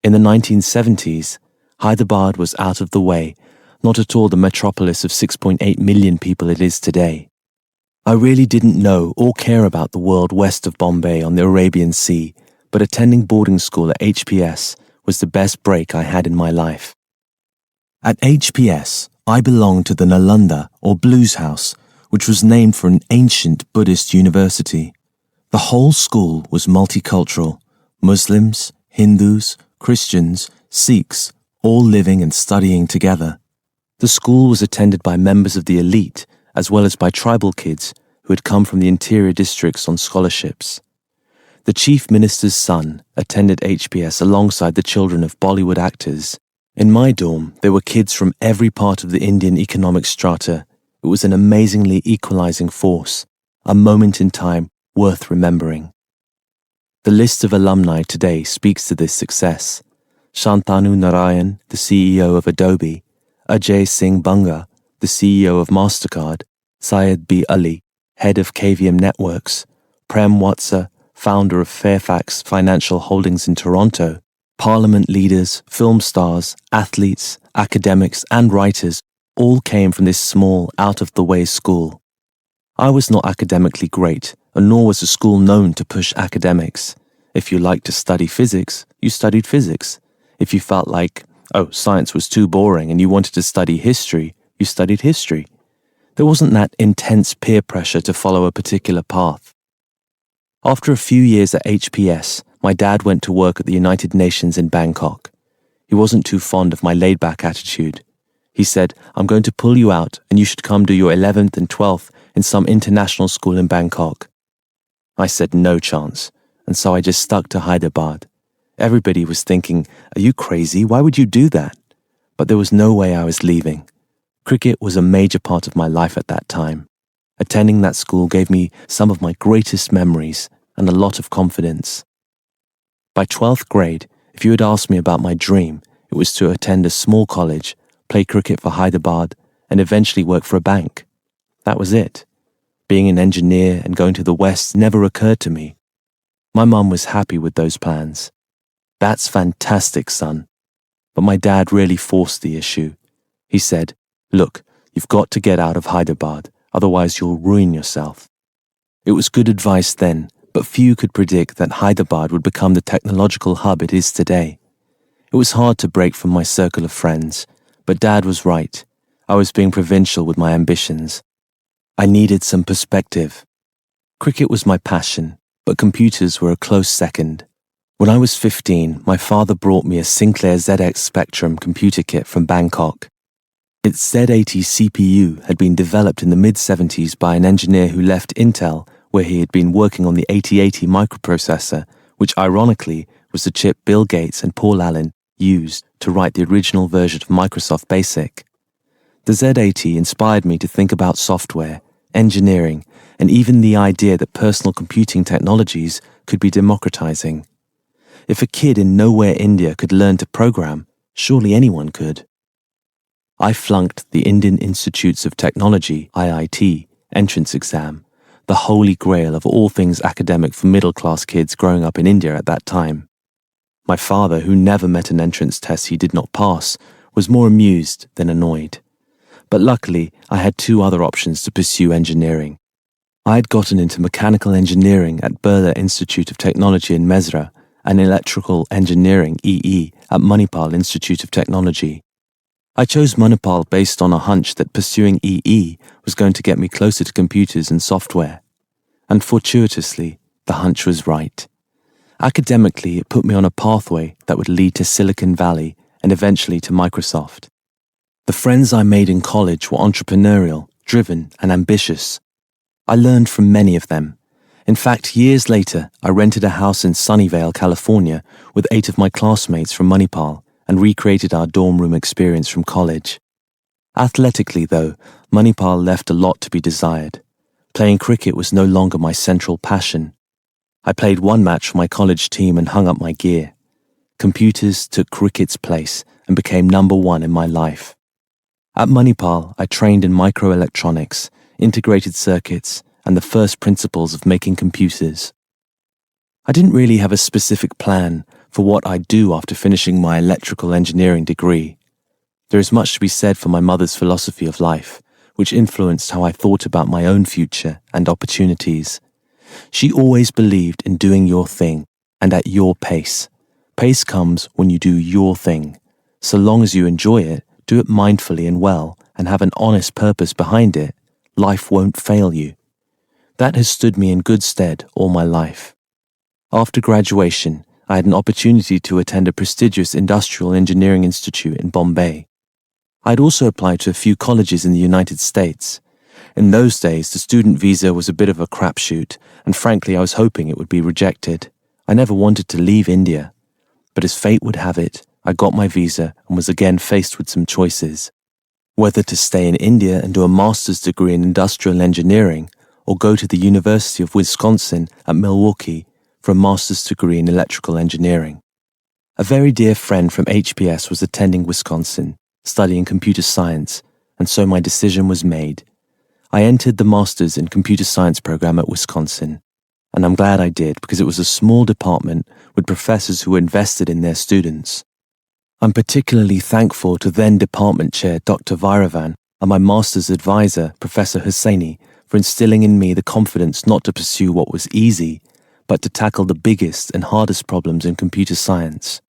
In the 1970s, Hyderabad was out of the way, not at all the metropolis of 6.8 million people it is today. I really didn't know or care about the world west of Bombay on the Arabian Sea, but attending boarding school at HPS was the best break I had in my life. At HPS, I belonged to the Nalanda or Blues House, which was named for an ancient Buddhist university. The whole school was multicultural, Muslims, Hindus, Christians, Sikhs, all living and studying together. The school was attended by members of the elite as well as by tribal kids who had come from the interior districts on scholarships. The chief minister's son attended HPS alongside the children of Bollywood actors. In my dorm, there were kids from every part of the Indian economic strata. It was an amazingly equalizing force, a moment in time worth remembering. The list of alumni today speaks to this success. Shantanu Narayan, the CEO of Adobe, Ajay Singh Banga, the CEO of MasterCard, Syed B. Ali, head of KVM Networks, Prem Watsa, founder of Fairfax Financial Holdings in Toronto, parliament leaders, film stars, athletes, academics, and writers all came from this small, out-of-the-way school. I was not academically great, and nor was the school known to push academics. If you liked to study physics, you studied physics. If you felt like, science was too boring and you wanted to study history, you studied history. There wasn't that intense peer pressure to follow a particular path. After a few years at HPS, my dad went to work at the United Nations in Bangkok. He wasn't too fond of my laid-back attitude. He said, "I'm going to pull you out and you should come do your 11th and 12th in some international school in Bangkok." I said no chance, and so I just stuck to Hyderabad. Everybody was thinking, "Are you crazy? Why would you do that?" But there was no way I was leaving. Cricket was a major part of my life at that time. Attending that school gave me some of my greatest memories and a lot of confidence. By 12th grade, if you had asked me about my dream, it was to attend a small college, play cricket for Hyderabad, and eventually work for a bank. That was it. Being an engineer and going to the West never occurred to me. My mum was happy with those plans. "That's fantastic, son." But my dad really forced the issue. He said, "Look, you've got to get out of Hyderabad, otherwise you'll ruin yourself." It was good advice then, but few could predict that Hyderabad would become the technological hub it is today. It was hard to break from my circle of friends, but Dad was right. I was being provincial with my ambitions. I needed some perspective. Cricket was my passion, but computers were a close second. When I was 15, my father brought me a Sinclair ZX Spectrum computer kit from Bangkok. Its Z80 CPU had been developed in the mid-70s by an engineer who left Intel, where he had been working on the 8080 microprocessor, which ironically was the chip Bill Gates and Paul Allen used to write the original version of Microsoft BASIC. The Z80 inspired me to think about software, engineering, and even the idea that personal computing technologies could be democratizing. If a kid in nowhere India could learn to program, surely anyone could. I flunked the Indian Institutes of Technology, IIT, entrance exam, the holy grail of all things academic for middle-class kids growing up in India at that time. My father, who never met an entrance test he did not pass, was more amused than annoyed. But luckily, I had two other options to pursue engineering. I had gotten into mechanical engineering at Birla Institute of Technology in Mesra and electrical engineering, EE, at Manipal Institute of Technology. I chose Manipal based on a hunch that pursuing EE was going to get me closer to computers and software. And fortuitously, the hunch was right. Academically, it put me on a pathway that would lead to Silicon Valley and eventually to Microsoft. The friends I made in college were entrepreneurial, driven, and ambitious. I learned from many of them. In fact, years later, I rented a house in Sunnyvale, California, with 8 of my classmates from Manipal and recreated our dorm room experience from college. Athletically, though, Manipal left a lot to be desired. Playing cricket was no longer my central passion. I played one match for my college team and hung up my gear. Computers took cricket's place and became number one in my life. At Manipal, I trained in microelectronics, integrated circuits, and the first principles of making computers. I didn't really have a specific plan for what I'd do after finishing my electrical engineering degree. There is much to be said for my mother's philosophy of life, which influenced how I thought about my own future and opportunities. She always believed in doing your thing and at your pace. Pace comes when you do your thing. So long as you enjoy it, do it mindfully and well, and have an honest purpose behind it, life won't fail you. That has stood me in good stead all my life. After graduation, I had an opportunity to attend a prestigious industrial engineering institute in Bombay. I had also applied to a few colleges in the United States. In those days, the student visa was a bit of a crapshoot, and frankly, I was hoping it would be rejected. I never wanted to leave India. But as fate would have it, I got my visa and was again faced with some choices. Whether to stay in India and do a master's degree in industrial engineering, or go to the University of Wisconsin at Milwaukee for a master's degree in electrical engineering. A very dear friend from HPS was attending Wisconsin, studying computer science, and so my decision was made. I entered the master's in computer science program at Wisconsin, and I'm glad I did because it was a small department with professors who were invested in their students. I'm particularly thankful to then department chair Dr. Vairavan and my master's advisor, Professor Hussaini, for instilling in me the confidence not to pursue what was easy, but to tackle the biggest and hardest problems in computer science.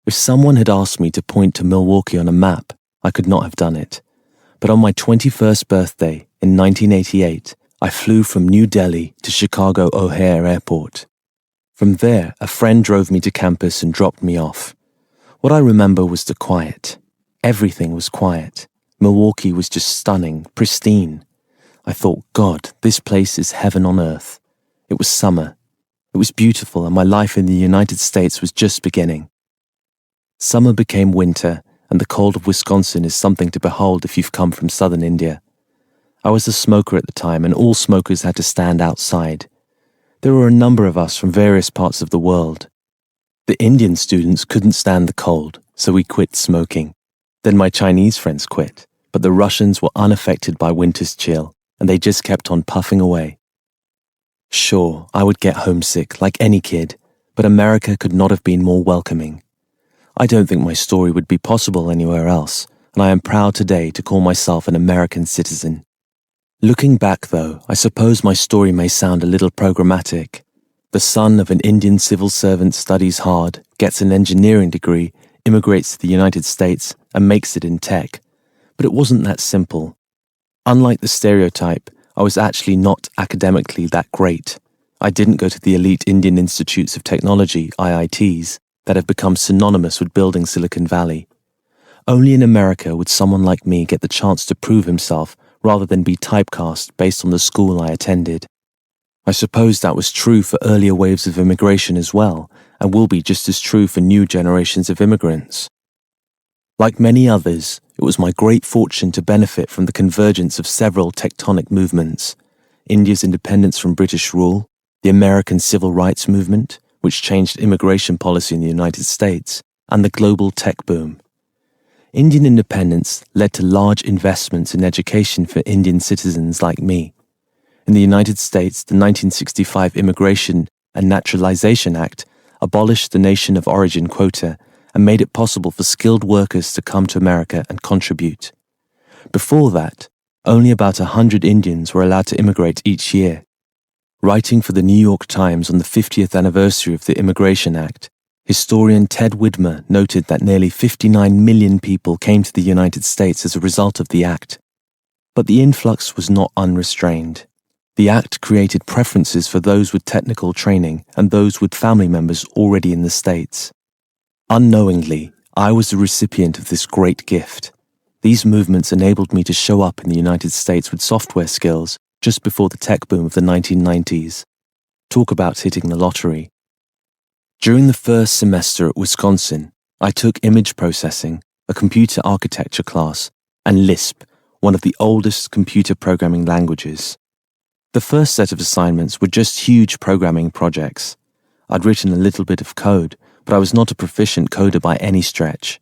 If someone had asked me to point to Milwaukee on a map, I could not have done it. But on my 21st birthday in 1988, I flew from New Delhi to Chicago O'Hare Airport. From there, a friend drove me to campus and dropped me off. What I remember was the quiet. Everything was quiet. Milwaukee was just stunning, pristine. I thought, God, this place is heaven on earth. It was summer. It was beautiful, and my life in the United States was just beginning. Summer became winter, and the cold of Wisconsin is something to behold if you've come from southern India. I was a smoker at the time, and all smokers had to stand outside. There were a number of us from various parts of the world. The Indian students couldn't stand the cold, so we quit smoking. Then my Chinese friends quit, but the Russians were unaffected by winter's chill, and they just kept on puffing away. Sure, I would get homesick like any kid, but America could not have been more welcoming. I don't think my story would be possible anywhere else, and I am proud today to call myself an American citizen. Looking back, though, I suppose my story may sound a little programmatic. The son of an Indian civil servant studies hard, gets an engineering degree, immigrates to the United States, and makes it in tech. But it wasn't that simple. Unlike the stereotype, I was actually not academically that great. I didn't go to the elite Indian Institutes of Technology, IITs, that have become synonymous with building Silicon Valley. Only in America would someone like me get the chance to prove himself rather than be typecast based on the school I attended. I suppose that was true for earlier waves of immigration as well, and will be just as true for new generations of immigrants. Like many others, it was my great fortune to benefit from the convergence of several tectonic movements: India's independence from British rule, the American civil rights movement, which changed immigration policy in the United States, and the global tech boom. Indian independence led to large investments in education for Indian citizens like me. In the United States, the 1965 Immigration and Naturalization Act abolished the nation of origin quota and made it possible for skilled workers to come to America and contribute. Before that, only about 100 Indians were allowed to immigrate each year. Writing for the New York Times on the 50th anniversary of the Immigration Act, historian Ted Widmer noted that nearly 59 million people came to the United States as a result of the act. But the influx was not unrestrained. The act created preferences for those with technical training and those with family members already in the States. Unknowingly, I was the recipient of this great gift. These movements enabled me to show up in the United States with software skills just before the tech boom of the 1990s. Talk about hitting the lottery. During the first semester at Wisconsin, I took image processing, a computer architecture class, and Lisp, one of the oldest computer programming languages. The first set of assignments were just huge programming projects. I'd written a little bit of code, but I was not a proficient coder by any stretch.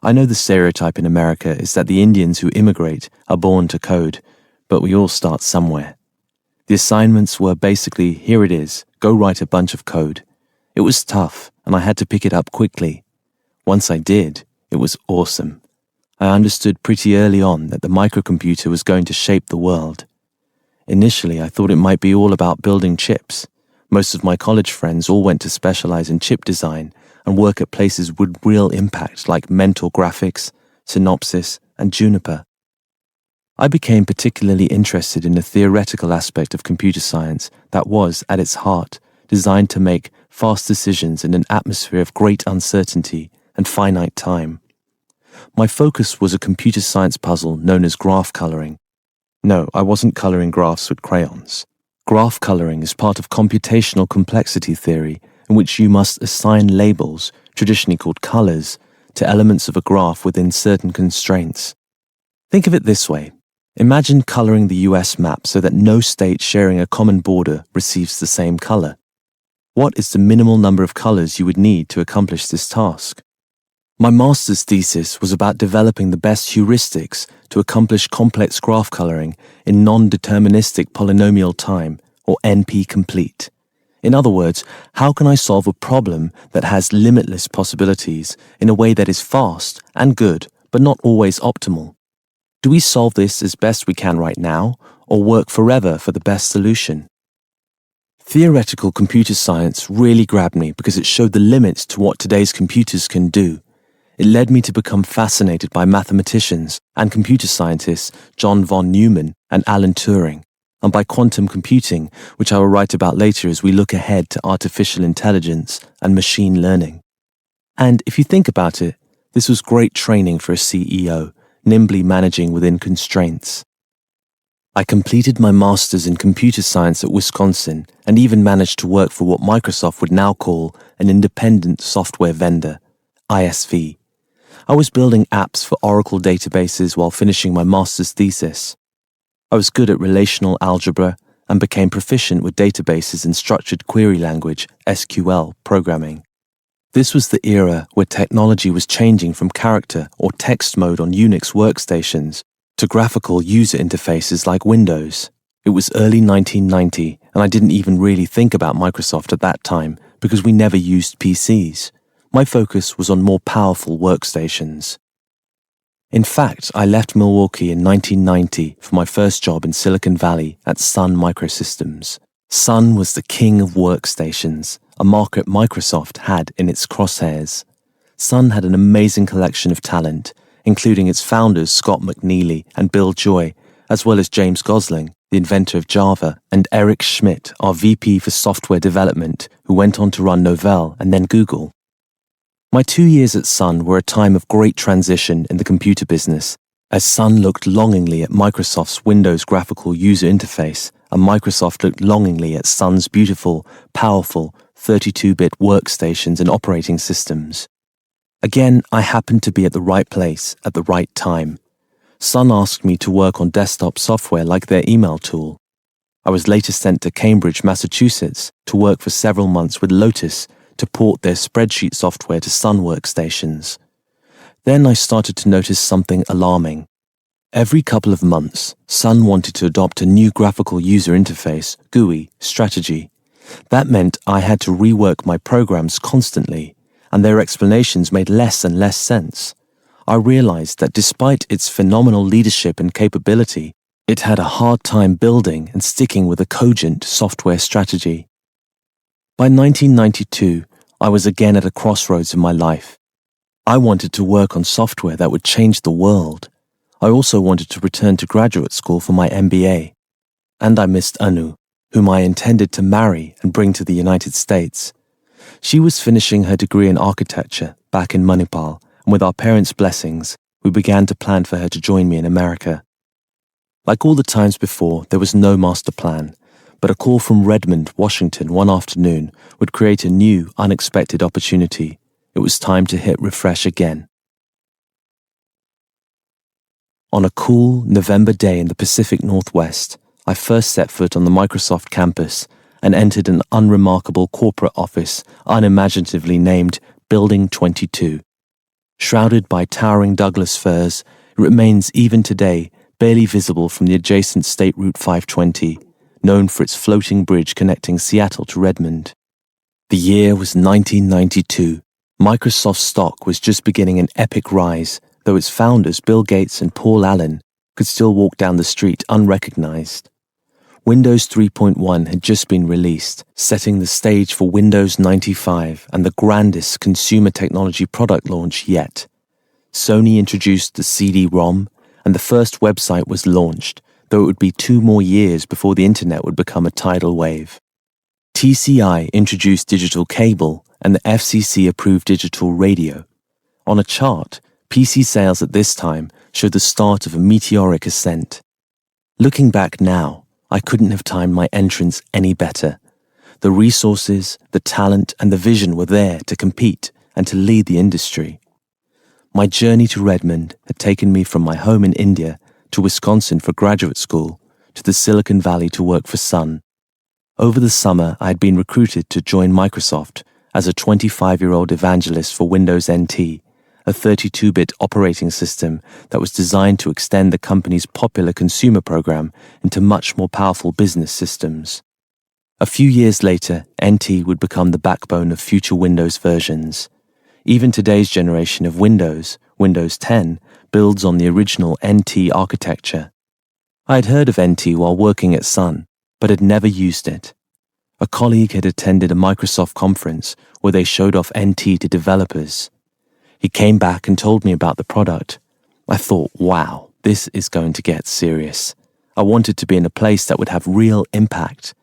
I know the stereotype in America is that the Indians who immigrate are born to code, but we all start somewhere. The assignments were basically, here it is, go write a bunch of code. It was tough, and I had to pick it up quickly. Once I did, it was awesome. I understood pretty early on that the microcomputer was going to shape the world. Initially, I thought it might be all about building chips. Most of my college friends all went to specialize in chip design and work at places with real impact like Mentor Graphics, Synopsys, and Juniper. I became particularly interested in the theoretical aspect of computer science that was, at its heart, designed to make fast decisions in an atmosphere of great uncertainty and finite time. My focus was a computer science puzzle known as graph coloring. No, I wasn't coloring graphs with crayons. Graph coloring is part of computational complexity theory, in which you must assign labels, traditionally called colors, to elements of a graph within certain constraints. Think of it this way. Imagine coloring the US map so that no state sharing a common border receives the same color. What is the minimal number of colors you would need to accomplish this task? My master's thesis was about developing the best heuristics to accomplish complex graph coloring in non-deterministic polynomial time, or NP-complete. In other words, how can I solve a problem that has limitless possibilities in a way that is fast and good, but not always optimal? Do we solve this as best we can right now, or work forever for the best solution? Theoretical computer science really grabbed me because it showed the limits to what today's computers can do. It led me to become fascinated by mathematicians and computer scientists John von Neumann and Alan Turing, and by quantum computing, which I will write about later as we look ahead to artificial intelligence and machine learning. And if you think about it, this was great training for a CEO, nimbly managing within constraints. I completed my master's in computer science at Wisconsin and even managed to work for what Microsoft would now call an independent software vendor, ISV. I was building apps for Oracle databases while finishing my master's thesis. I was good at relational algebra and became proficient with databases and structured query language, SQL, programming. This was the era where technology was changing from character or text mode on Unix workstations to graphical user interfaces like Windows. It was early 1990, and I didn't even really think about Microsoft at that time because we never used PCs. My focus was on more powerful workstations. In fact, I left Milwaukee in 1990 for my first job in Silicon Valley at Sun Microsystems. Sun was the king of workstations, a market Microsoft had in its crosshairs. Sun had an amazing collection of talent, including its founders Scott McNealy and Bill Joy, as well as James Gosling, the inventor of Java, and Eric Schmidt, our VP for software development, who went on to run Novell and then Google. My 2 years at Sun were a time of great transition in the computer business, as Sun looked longingly at Microsoft's Windows graphical user interface, and Microsoft looked longingly at Sun's beautiful, powerful 32-bit workstations and operating systems. Again, I happened to be at the right place at the right time. Sun asked me to work on desktop software like their email tool. I was later sent to Cambridge, Massachusetts, to work for several months with Lotus to port their spreadsheet software to Sun workstations. Then I started to notice something alarming. Every couple of months, Sun wanted to adopt a new graphical user interface, GUI, strategy. That meant I had to rework my programs constantly, and their explanations made less and less sense. I realized that despite its phenomenal leadership and capability, it had a hard time building and sticking with a cogent software strategy. By 1992, I was again at a crossroads in my life. I wanted to work on software that would change the world. I also wanted to return to graduate school for my MBA. And I missed Anu, whom I intended to marry and bring to the United States. She was finishing her degree in architecture back in Manipal, and with our parents' blessings, we began to plan for her to join me in America. Like all the times before, there was no master plan, but a call from Redmond, Washington one afternoon would create a new, unexpected opportunity. It was time to hit refresh again. On a cool November day in the Pacific Northwest, I first set foot on the Microsoft campus and entered an unremarkable corporate office unimaginatively named Building 22. Shrouded by towering Douglas firs, it remains even today barely visible from the adjacent State Route 520, known for its floating bridge connecting Seattle to Redmond. The year was 1992. Microsoft stock was just beginning an epic rise, though its founders, Bill Gates and Paul Allen, could still walk down the street unrecognized. Windows 3.1 had just been released, setting the stage for Windows 95 and the grandest consumer technology product launch yet. Sony introduced the CD-ROM, and the first website was launched, though it would be 2 more years before the internet would become a tidal wave. TCI introduced digital cable, and the FCC approved digital radio. On a chart, PC sales at this time showed the start of a meteoric ascent. Looking back now, I couldn't have timed my entrance any better. The resources, the talent, and the vision were there to compete and to lead the industry. My journey to Redmond had taken me from my home in India to Wisconsin for graduate school to the Silicon Valley to work for Sun. Over the summer, I had been recruited to join Microsoft as a 25-year-old evangelist for Windows NT, a 32-bit operating system that was designed to extend the company's popular consumer program into much more powerful business systems. A few years later, NT would become the backbone of future Windows versions. Even today's generation of Windows, Windows 10, builds on the original NT architecture. I had heard of NT while working at Sun, but had never used it. A colleague had attended a Microsoft conference where they showed off NT to developers. He came back and told me about the product. I thought, wow, this is going to get serious. I wanted to be in a place that would have real impact.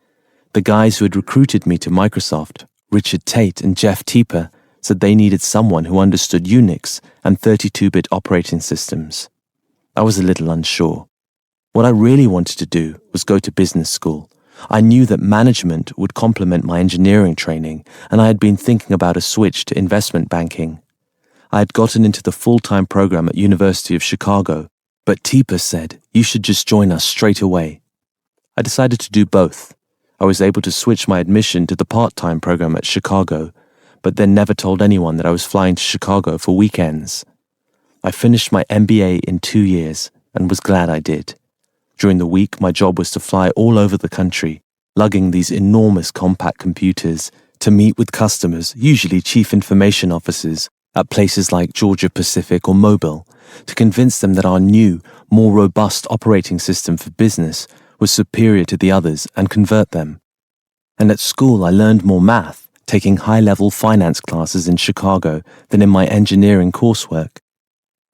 The guys who had recruited me to Microsoft, Richard Tate and Jeff Teeper, said they needed someone who understood Unix and 32-bit operating systems. I was a little unsure. What I really wanted to do was go to business school. I knew that management would complement my engineering training, and I had been thinking about a switch to investment banking. I had gotten into the full-time program at University of Chicago, but Teeper said, "You should just join us straight away." I decided to do both. I was able to switch my admission to the part-time program at Chicago, but then never told anyone that I was flying to Chicago for weekends. I finished my MBA in 2 years and was glad I did. During the week, my job was to fly all over the country, lugging these enormous compact computers to meet with customers, usually chief information officers, at places like Georgia Pacific or Mobile, to convince them that our new, more robust operating system for business was superior to the others and convert them. And at school, I learned more math, taking high-level finance classes in Chicago than in my engineering coursework.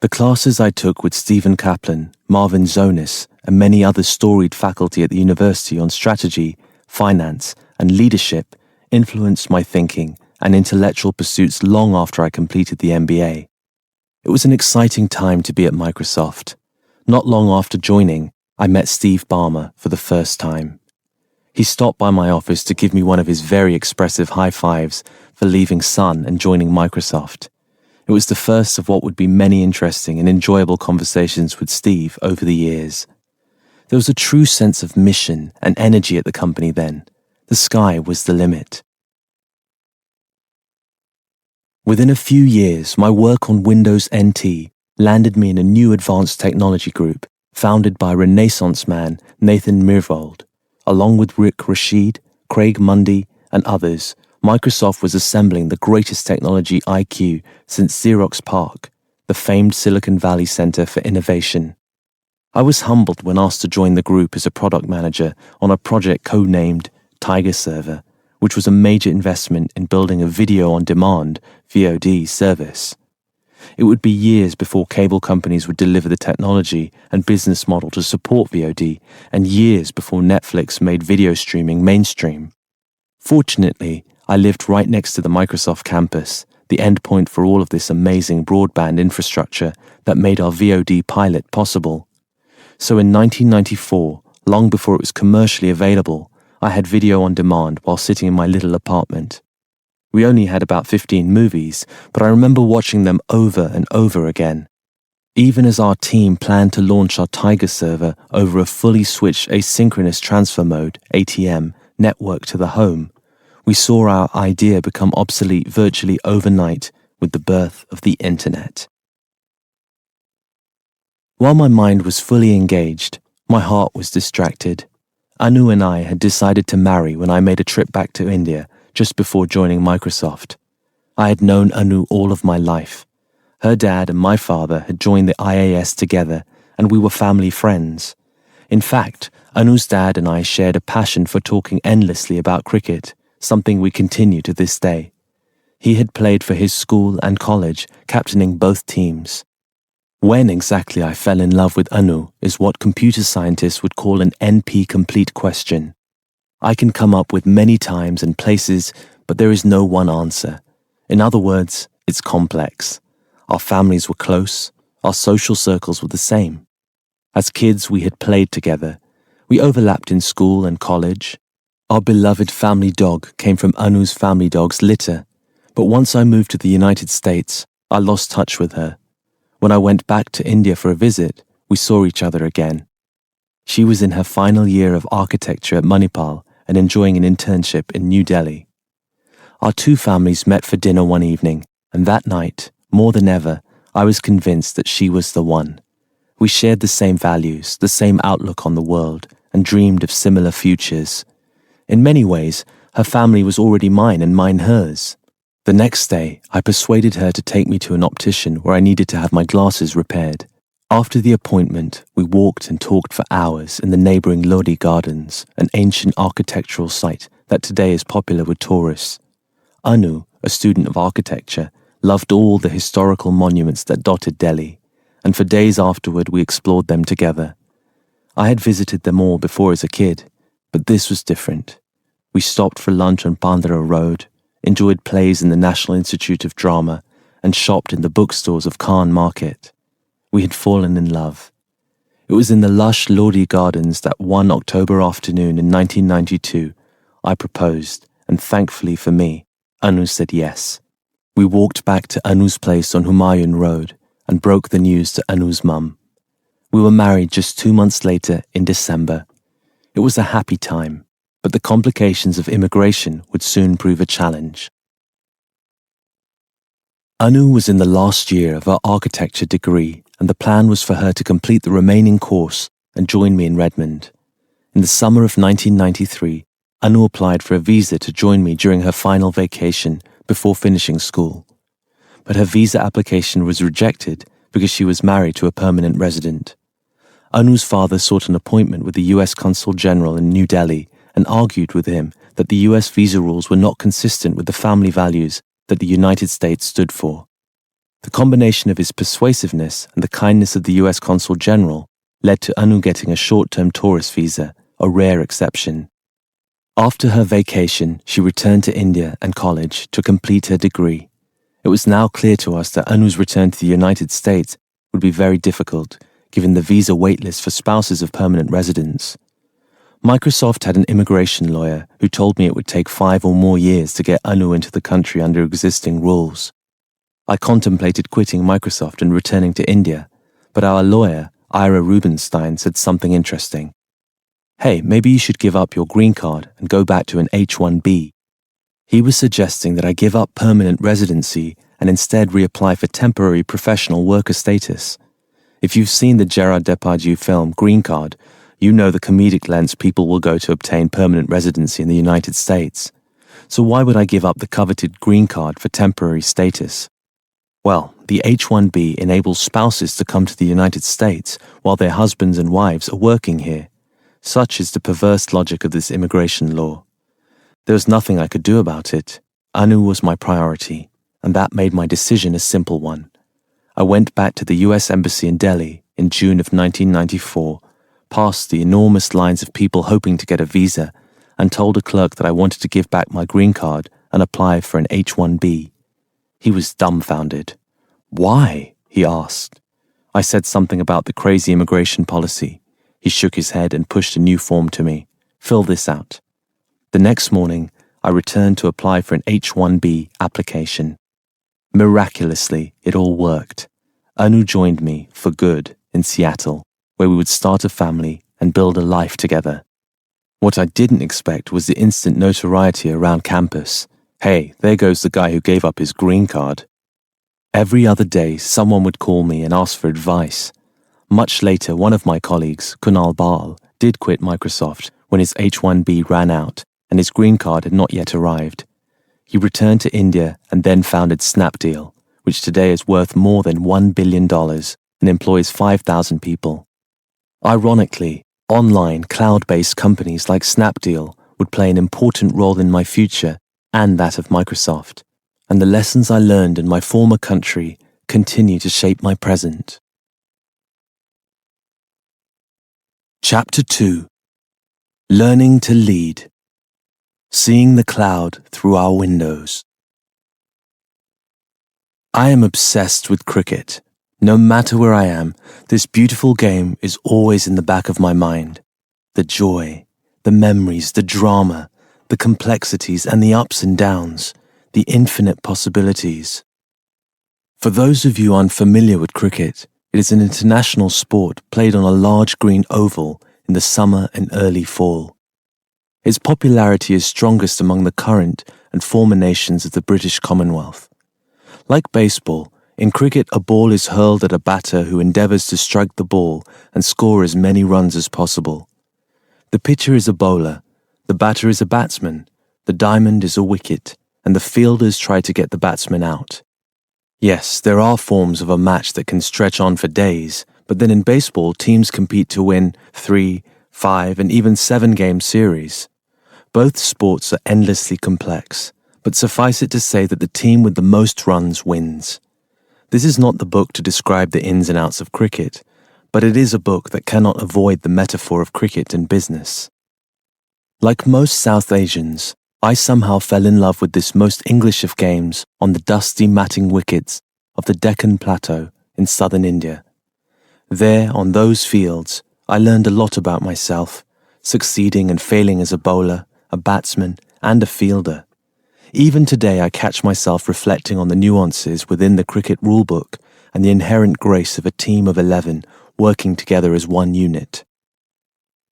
The classes I took with Stephen Kaplan, Marvin Zonis, and many other storied faculty at the university on strategy, finance, and leadership influenced my thinking and intellectual pursuits long after I completed the MBA. It was an exciting time to be at Microsoft. Not long after joining, I met Steve Ballmer for the first time. He stopped by my office to give me one of his very expressive high fives for leaving Sun and joining Microsoft. It was the first of what would be many interesting and enjoyable conversations with Steve over the years. There was a true sense of mission and energy at the company then. The sky was the limit. Within a few years, my work on Windows NT landed me in a new advanced technology group founded by Renaissance man Nathan Myhrvold. Along with Rick Rashid, Craig Mundy, and others, Microsoft was assembling the greatest technology IQ since Xerox PARC, the famed Silicon Valley Center for Innovation. I was humbled when asked to join the group as a product manager on a project codenamed Tiger Server, which was a major investment in building a video-on-demand VOD service. It would be years before cable companies would deliver the technology and business model to support VOD, and years before Netflix made video streaming mainstream. Fortunately, I lived right next to the Microsoft campus, the endpoint for all of this amazing broadband infrastructure that made our VOD pilot possible. So in 1994, long before it was commercially available, I had video on demand while sitting in my little apartment. We only had about 15 movies, but I remember watching them over and over again. Even as our team planned to launch our Tiger server over a fully switched asynchronous transfer mode, ATM, network to the home, we saw our idea become obsolete virtually overnight with the birth of the internet. While my mind was fully engaged, my heart was distracted. Anu and I had decided to marry when I made a trip back to India just before joining Microsoft. I had known Anu all of my life. Her dad and my father had joined the IAS together, and we were family friends. In fact, Anu's dad and I shared a passion for talking endlessly about cricket, something we continue to this day. He had played for his school and college, captaining both teams. When exactly I fell in love with Anu is what computer scientists would call an NP-complete question. I can come up with many times and places, but there is no one answer. In other words, it's complex. Our families were close, our social circles were the same. As kids, we had played together. We overlapped in school and college. Our beloved family dog came from Anu's family dog's litter, but once I moved to the United States, I lost touch with her. When I went back to India for a visit, we saw each other again. She was in her final year of architecture at Manipal and enjoying an internship in New Delhi. Our two families met for dinner one evening, and that night, more than ever, I was convinced that she was the one. We shared the same values, the same outlook on the world, and dreamed of similar futures. In many ways, her family was already mine and mine hers. The next day, I persuaded her to take me to an optician where I needed to have my glasses repaired. After the appointment, we walked and talked for hours in the neighboring Lodi Gardens, an ancient architectural site that today is popular with tourists. Anu, a student of architecture, loved all the historical monuments that dotted Delhi, and for days afterward we explored them together. I had visited them all before as a kid, but this was different. We stopped for lunch on Bandra Road, enjoyed plays in the National Institute of Drama, and shopped in the bookstores of Khan Market. We had fallen in love. It was in the lush Lodi Gardens that one October afternoon in 1992 I proposed, and thankfully for me, Anu said yes. We walked back to Anu's place on Humayun Road and broke the news to Anu's mum. We were married just 2 months later in December. It was a happy time, but the complications of immigration would soon prove a challenge. Anu was in the last year of her architecture degree, and the plan was for her to complete the remaining course and join me in Redmond. In the summer of 1993, Anu applied for a visa to join me during her final vacation before finishing school. But her visa application was rejected because she was married to a permanent resident. Anu's father sought an appointment with the US Consul General in New Delhi and argued with him that the US visa rules were not consistent with the family values that the United States stood for. The combination of his persuasiveness and the kindness of the US Consul General led to Anu getting a short-term tourist visa, a rare exception. After her vacation, she returned to India and college to complete her degree. It was now clear to us that Anu's return to the United States would be very difficult, given the visa waitlist for spouses of permanent residents. Microsoft had an immigration lawyer who told me it would take 5 or more years to get Anu into the country under existing rules. I contemplated quitting Microsoft and returning to India, but our lawyer, Ira Rubenstein, said something interesting. Hey, maybe you should give up your green card and go back to an H-1B. He was suggesting that I give up permanent residency and instead reapply for temporary professional worker status. If you've seen the Gerard Depardieu film Green Card, you know the comedic lengths people will go to obtain permanent residency in the United States. So why would I give up the coveted green card for temporary status? Well, the H-1B enables spouses to come to the United States while their husbands and wives are working here. Such is the perverse logic of this immigration law. There was nothing I could do about it. Anu was my priority, and that made my decision a simple one. I went back to the US Embassy in Delhi in June of 1994, past the enormous lines of people hoping to get a visa, and told a clerk that I wanted to give back my green card and apply for an H-1B. He was dumbfounded. Why? He asked. I said something about the crazy immigration policy. He shook his head and pushed a new form to me. Fill this out. The next morning, I returned to apply for an H-1B application. Miraculously, it all worked. Anu joined me, for good, in Seattle, where we would start a family and build a life together. What I didn't expect was the instant notoriety around campus. Hey, there goes the guy who gave up his green card. Every other day, someone would call me and ask for advice. Much later, one of my colleagues, Kunal Bal, did quit Microsoft when his H-1B ran out and his green card had not yet arrived. He returned to India and then founded Snapdeal, which today is worth more than $1 billion and employs 5,000 people. Ironically, online cloud-based companies like Snapdeal would play an important role in my future and that of Microsoft, and the lessons I learned in my former country continue to shape my present. Chapter 2. Learning to Lead. Seeing the cloud through our windows. I am obsessed with cricket. No matter where I am, this beautiful game is always in the back of my mind. The joy, the memories, the drama, the complexities and the ups and downs, the infinite possibilities. For those of you unfamiliar with cricket, it is an international sport played on a large green oval in the summer and early fall. Its popularity is strongest among the current and former nations of the British Commonwealth. Like baseball, in cricket a ball is hurled at a batter who endeavours to strike the ball and score as many runs as possible. The pitcher is a bowler, the batter is a batsman, the diamond is a wicket, and the fielders try to get the batsman out. Yes, there are forms of a match that can stretch on for days, but then in baseball teams compete to win 3, 5, and even 7-game series. Both sports are endlessly complex, but suffice it to say that the team with the most runs wins. This is not the book to describe the ins and outs of cricket, but it is a book that cannot avoid the metaphor of cricket and business. Like most South Asians, I somehow fell in love with this most English of games on the dusty matting wickets of the Deccan Plateau in southern India. There, on those fields, I learned a lot about myself, succeeding and failing as a bowler, a batsman, and a fielder. Even today I catch myself reflecting on the nuances within the cricket rulebook and the inherent grace of a team of 11 working together as one unit.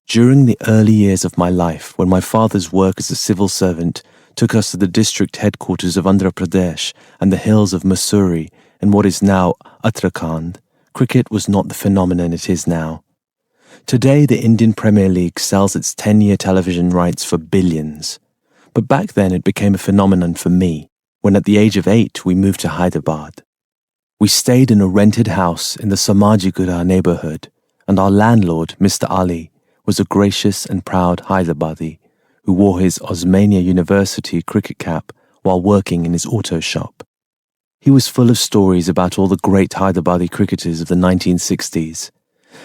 During the early years of my life, when my father's work as a civil servant took us to the district headquarters of Andhra Pradesh and the hills of Mussoorie in what is now Uttarakhand, cricket was not the phenomenon it is now. Today, the Indian Premier League sells its 10-year television rights for billions. But back then it became a phenomenon for me, when at the age of 8 we moved to Hyderabad. We stayed in a rented house in the Samajigura neighborhood, and our landlord, Mr. Ali, was a gracious and proud Hyderabadi who wore his Osmania University cricket cap while working in his auto shop. He was full of stories about all the great Hyderabadi cricketers of the 1960s.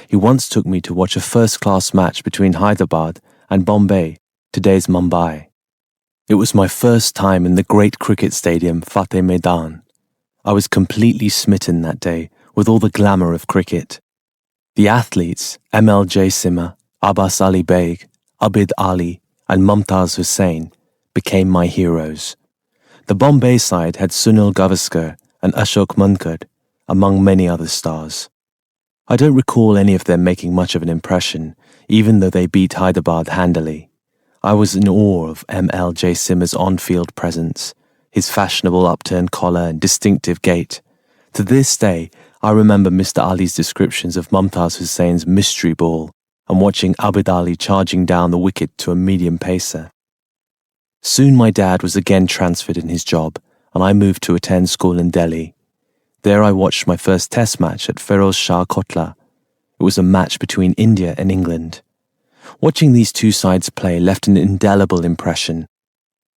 He once took me to watch a first-class match between Hyderabad and Bombay, today's Mumbai. It was my first time in the great cricket stadium Fateh Maidan. I was completely smitten that day with all the glamour of cricket. The athletes, M.L.J. Simha, Abbas Ali Beg, Abid Ali, and Mumtaz Hussain, became my heroes. The Bombay side had Sunil Gavaskar and Ashok Mankad, among many other stars. I don't recall any of them making much of an impression, even though they beat Hyderabad handily. I was in awe of M.L.J. Simha's on-field presence, his fashionable upturned collar and distinctive gait. To this day, I remember Mr. Ali's descriptions of Mumtaz Hussain's mystery ball and watching Abid Ali charging down the wicket to a medium pacer. Soon my dad was again transferred in his job, and I moved to attend school in Delhi. There I watched my first test match at Feroz Shah Kotla. It was a match between India and England. Watching these two sides play left an indelible impression.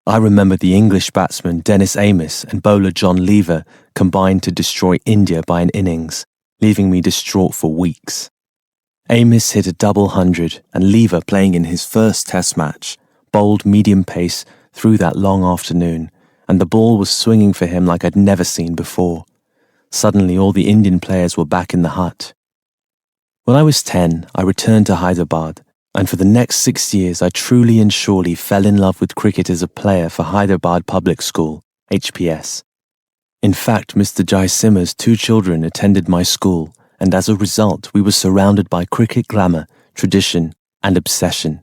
I remember the English batsman Dennis Amiss and bowler John Lever combined to destroy India by an innings, leaving me distraught for weeks. Amiss hit a double hundred, and Lever, playing in his first test match, bowled medium pace through that long afternoon, and the ball was swinging for him like I'd never seen before. Suddenly all the Indian players were back in the hut. When I was 10, I returned to Hyderabad, and for the next 6 years I truly and surely fell in love with cricket as a player for Hyderabad Public School, HPS. In fact, Mr. Jai Simha's 2 children attended my school, and as a result we were surrounded by cricket glamour, tradition, and obsession.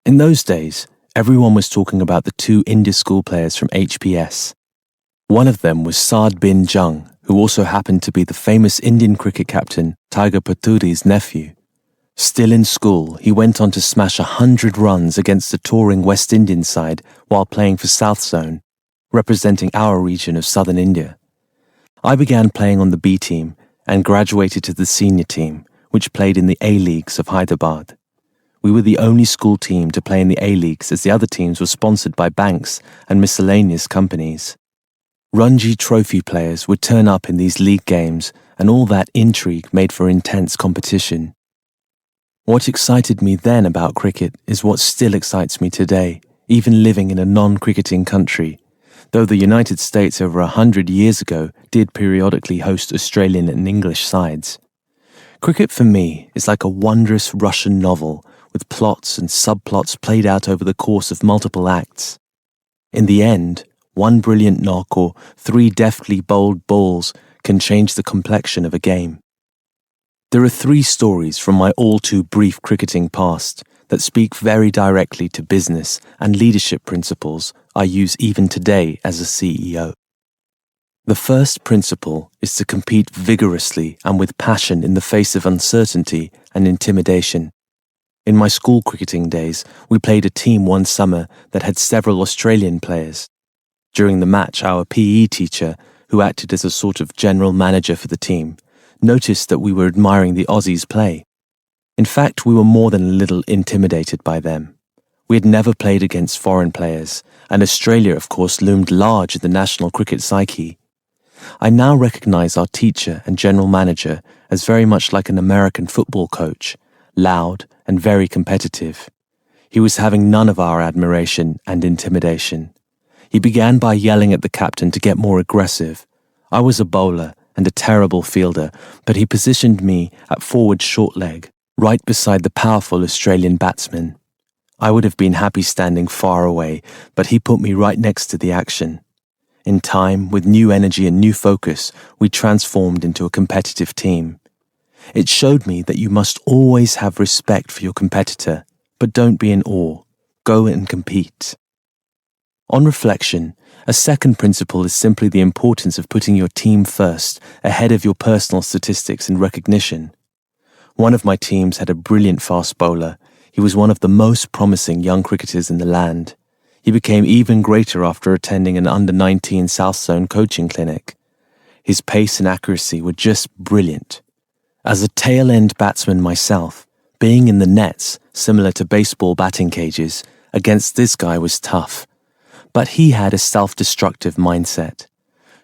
In those days, everyone was talking about the 2 India school players from HPS. One of them was Saad bin Jung, who also happened to be the famous Indian cricket captain Tiger Paturi's nephew. Still in school, he went on to smash 100 runs against the touring West Indian side while playing for South Zone, representing our region of southern India. I began playing on the B team and graduated to the senior team, which played in the A-Leagues of Hyderabad. We were the only school team to play in the A-Leagues, as the other teams were sponsored by banks and miscellaneous companies. Ranji Trophy players would turn up in these league games, and all that intrigue made for intense competition. What excited me then about cricket is what still excites me today, even living in a non-cricketing country, though the United States over 100 years ago did periodically host Australian and English sides. Cricket for me is like a wondrous Russian novel with plots and subplots played out over the course of multiple acts. In the end, one brilliant knock or 3 deftly bowled balls can change the complexion of a game. There are 3 stories from my all-too-brief cricketing past that speak very directly to business and leadership principles I use even today as a CEO. The first principle is to compete vigorously and with passion in the face of uncertainty and intimidation. In my school cricketing days, we played a team one summer that had several Australian players. During the match, our PE teacher, who acted as a sort of general manager for the team, noticed that we were admiring the Aussies play. In fact, we were more than a little intimidated by them. We had never played against foreign players, and Australia, of course, loomed large in the national cricket psyche. I now recognise our teacher and general manager as very much like an American football coach, loud and very competitive. He was having none of our admiration and intimidation. He began by yelling at the captain to get more aggressive. I was a bowler and a terrible fielder, but he positioned me at forward short leg, right beside the powerful Australian batsman. I would have been happy standing far away, but he put me right next to the action. In time, with new energy and new focus, we transformed into a competitive team. It showed me that you must always have respect for your competitor, but don't be in awe. Go and compete. On reflection, a second principle is simply the importance of putting your team first, ahead of your personal statistics and recognition. One of my teams had a brilliant fast bowler. He was one of the most promising young cricketers in the land. He became even greater after attending an under-19 South Zone coaching clinic. His pace and accuracy were just brilliant. As a tail-end batsman myself, being in the nets, similar to baseball batting cages, against this guy was tough. But he had a self-destructive mindset.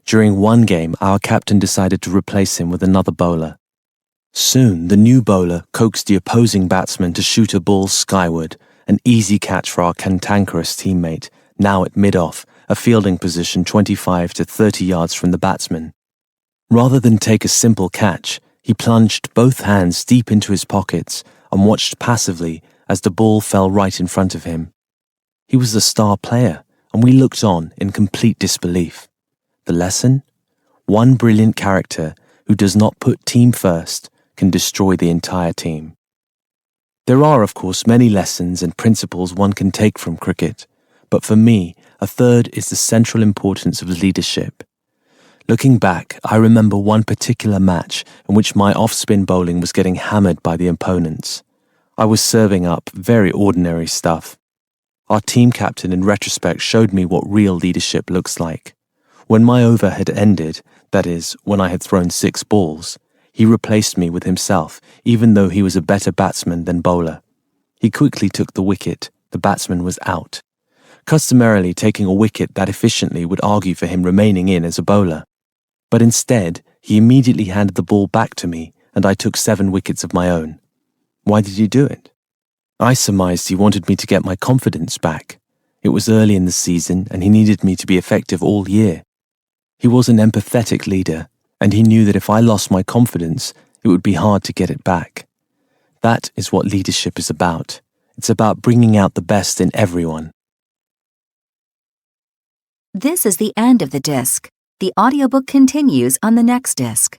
During one game, our captain decided to replace him with another bowler. Soon, the new bowler coaxed the opposing batsman to shoot a ball skyward, an easy catch for our cantankerous teammate, now at mid-off, a fielding position 25 to 30 yards from the batsman. Rather than take a simple catch, he plunged both hands deep into his pockets and watched passively as the ball fell right in front of him. He was a star player, and we looked on in complete disbelief. The lesson? One brilliant character who does not put team first can destroy the entire team. There are, of course, many lessons and principles one can take from cricket, but for me, a third is the central importance of leadership. Looking back, I remember one particular match in which my off-spin bowling was getting hammered by the opponents. I was serving up very ordinary stuff. Our team captain in retrospect showed me what real leadership looks like. When my over had ended, that is, when I had thrown 6 balls, he replaced me with himself, even though he was a better batsman than bowler. He quickly took the wicket. The batsman was out. Customarily, taking a wicket that efficiently would argue for him remaining in as a bowler. But instead, he immediately handed the ball back to me, and I took 7 wickets of my own. Why did he do it? I surmised he wanted me to get my confidence back. It was early in the season, and he needed me to be effective all year. He was an empathetic leader, and he knew that if I lost my confidence, it would be hard to get it back. That is what leadership is about. It's about bringing out the best in everyone. This is the end of the disc. The audiobook continues on the next disc.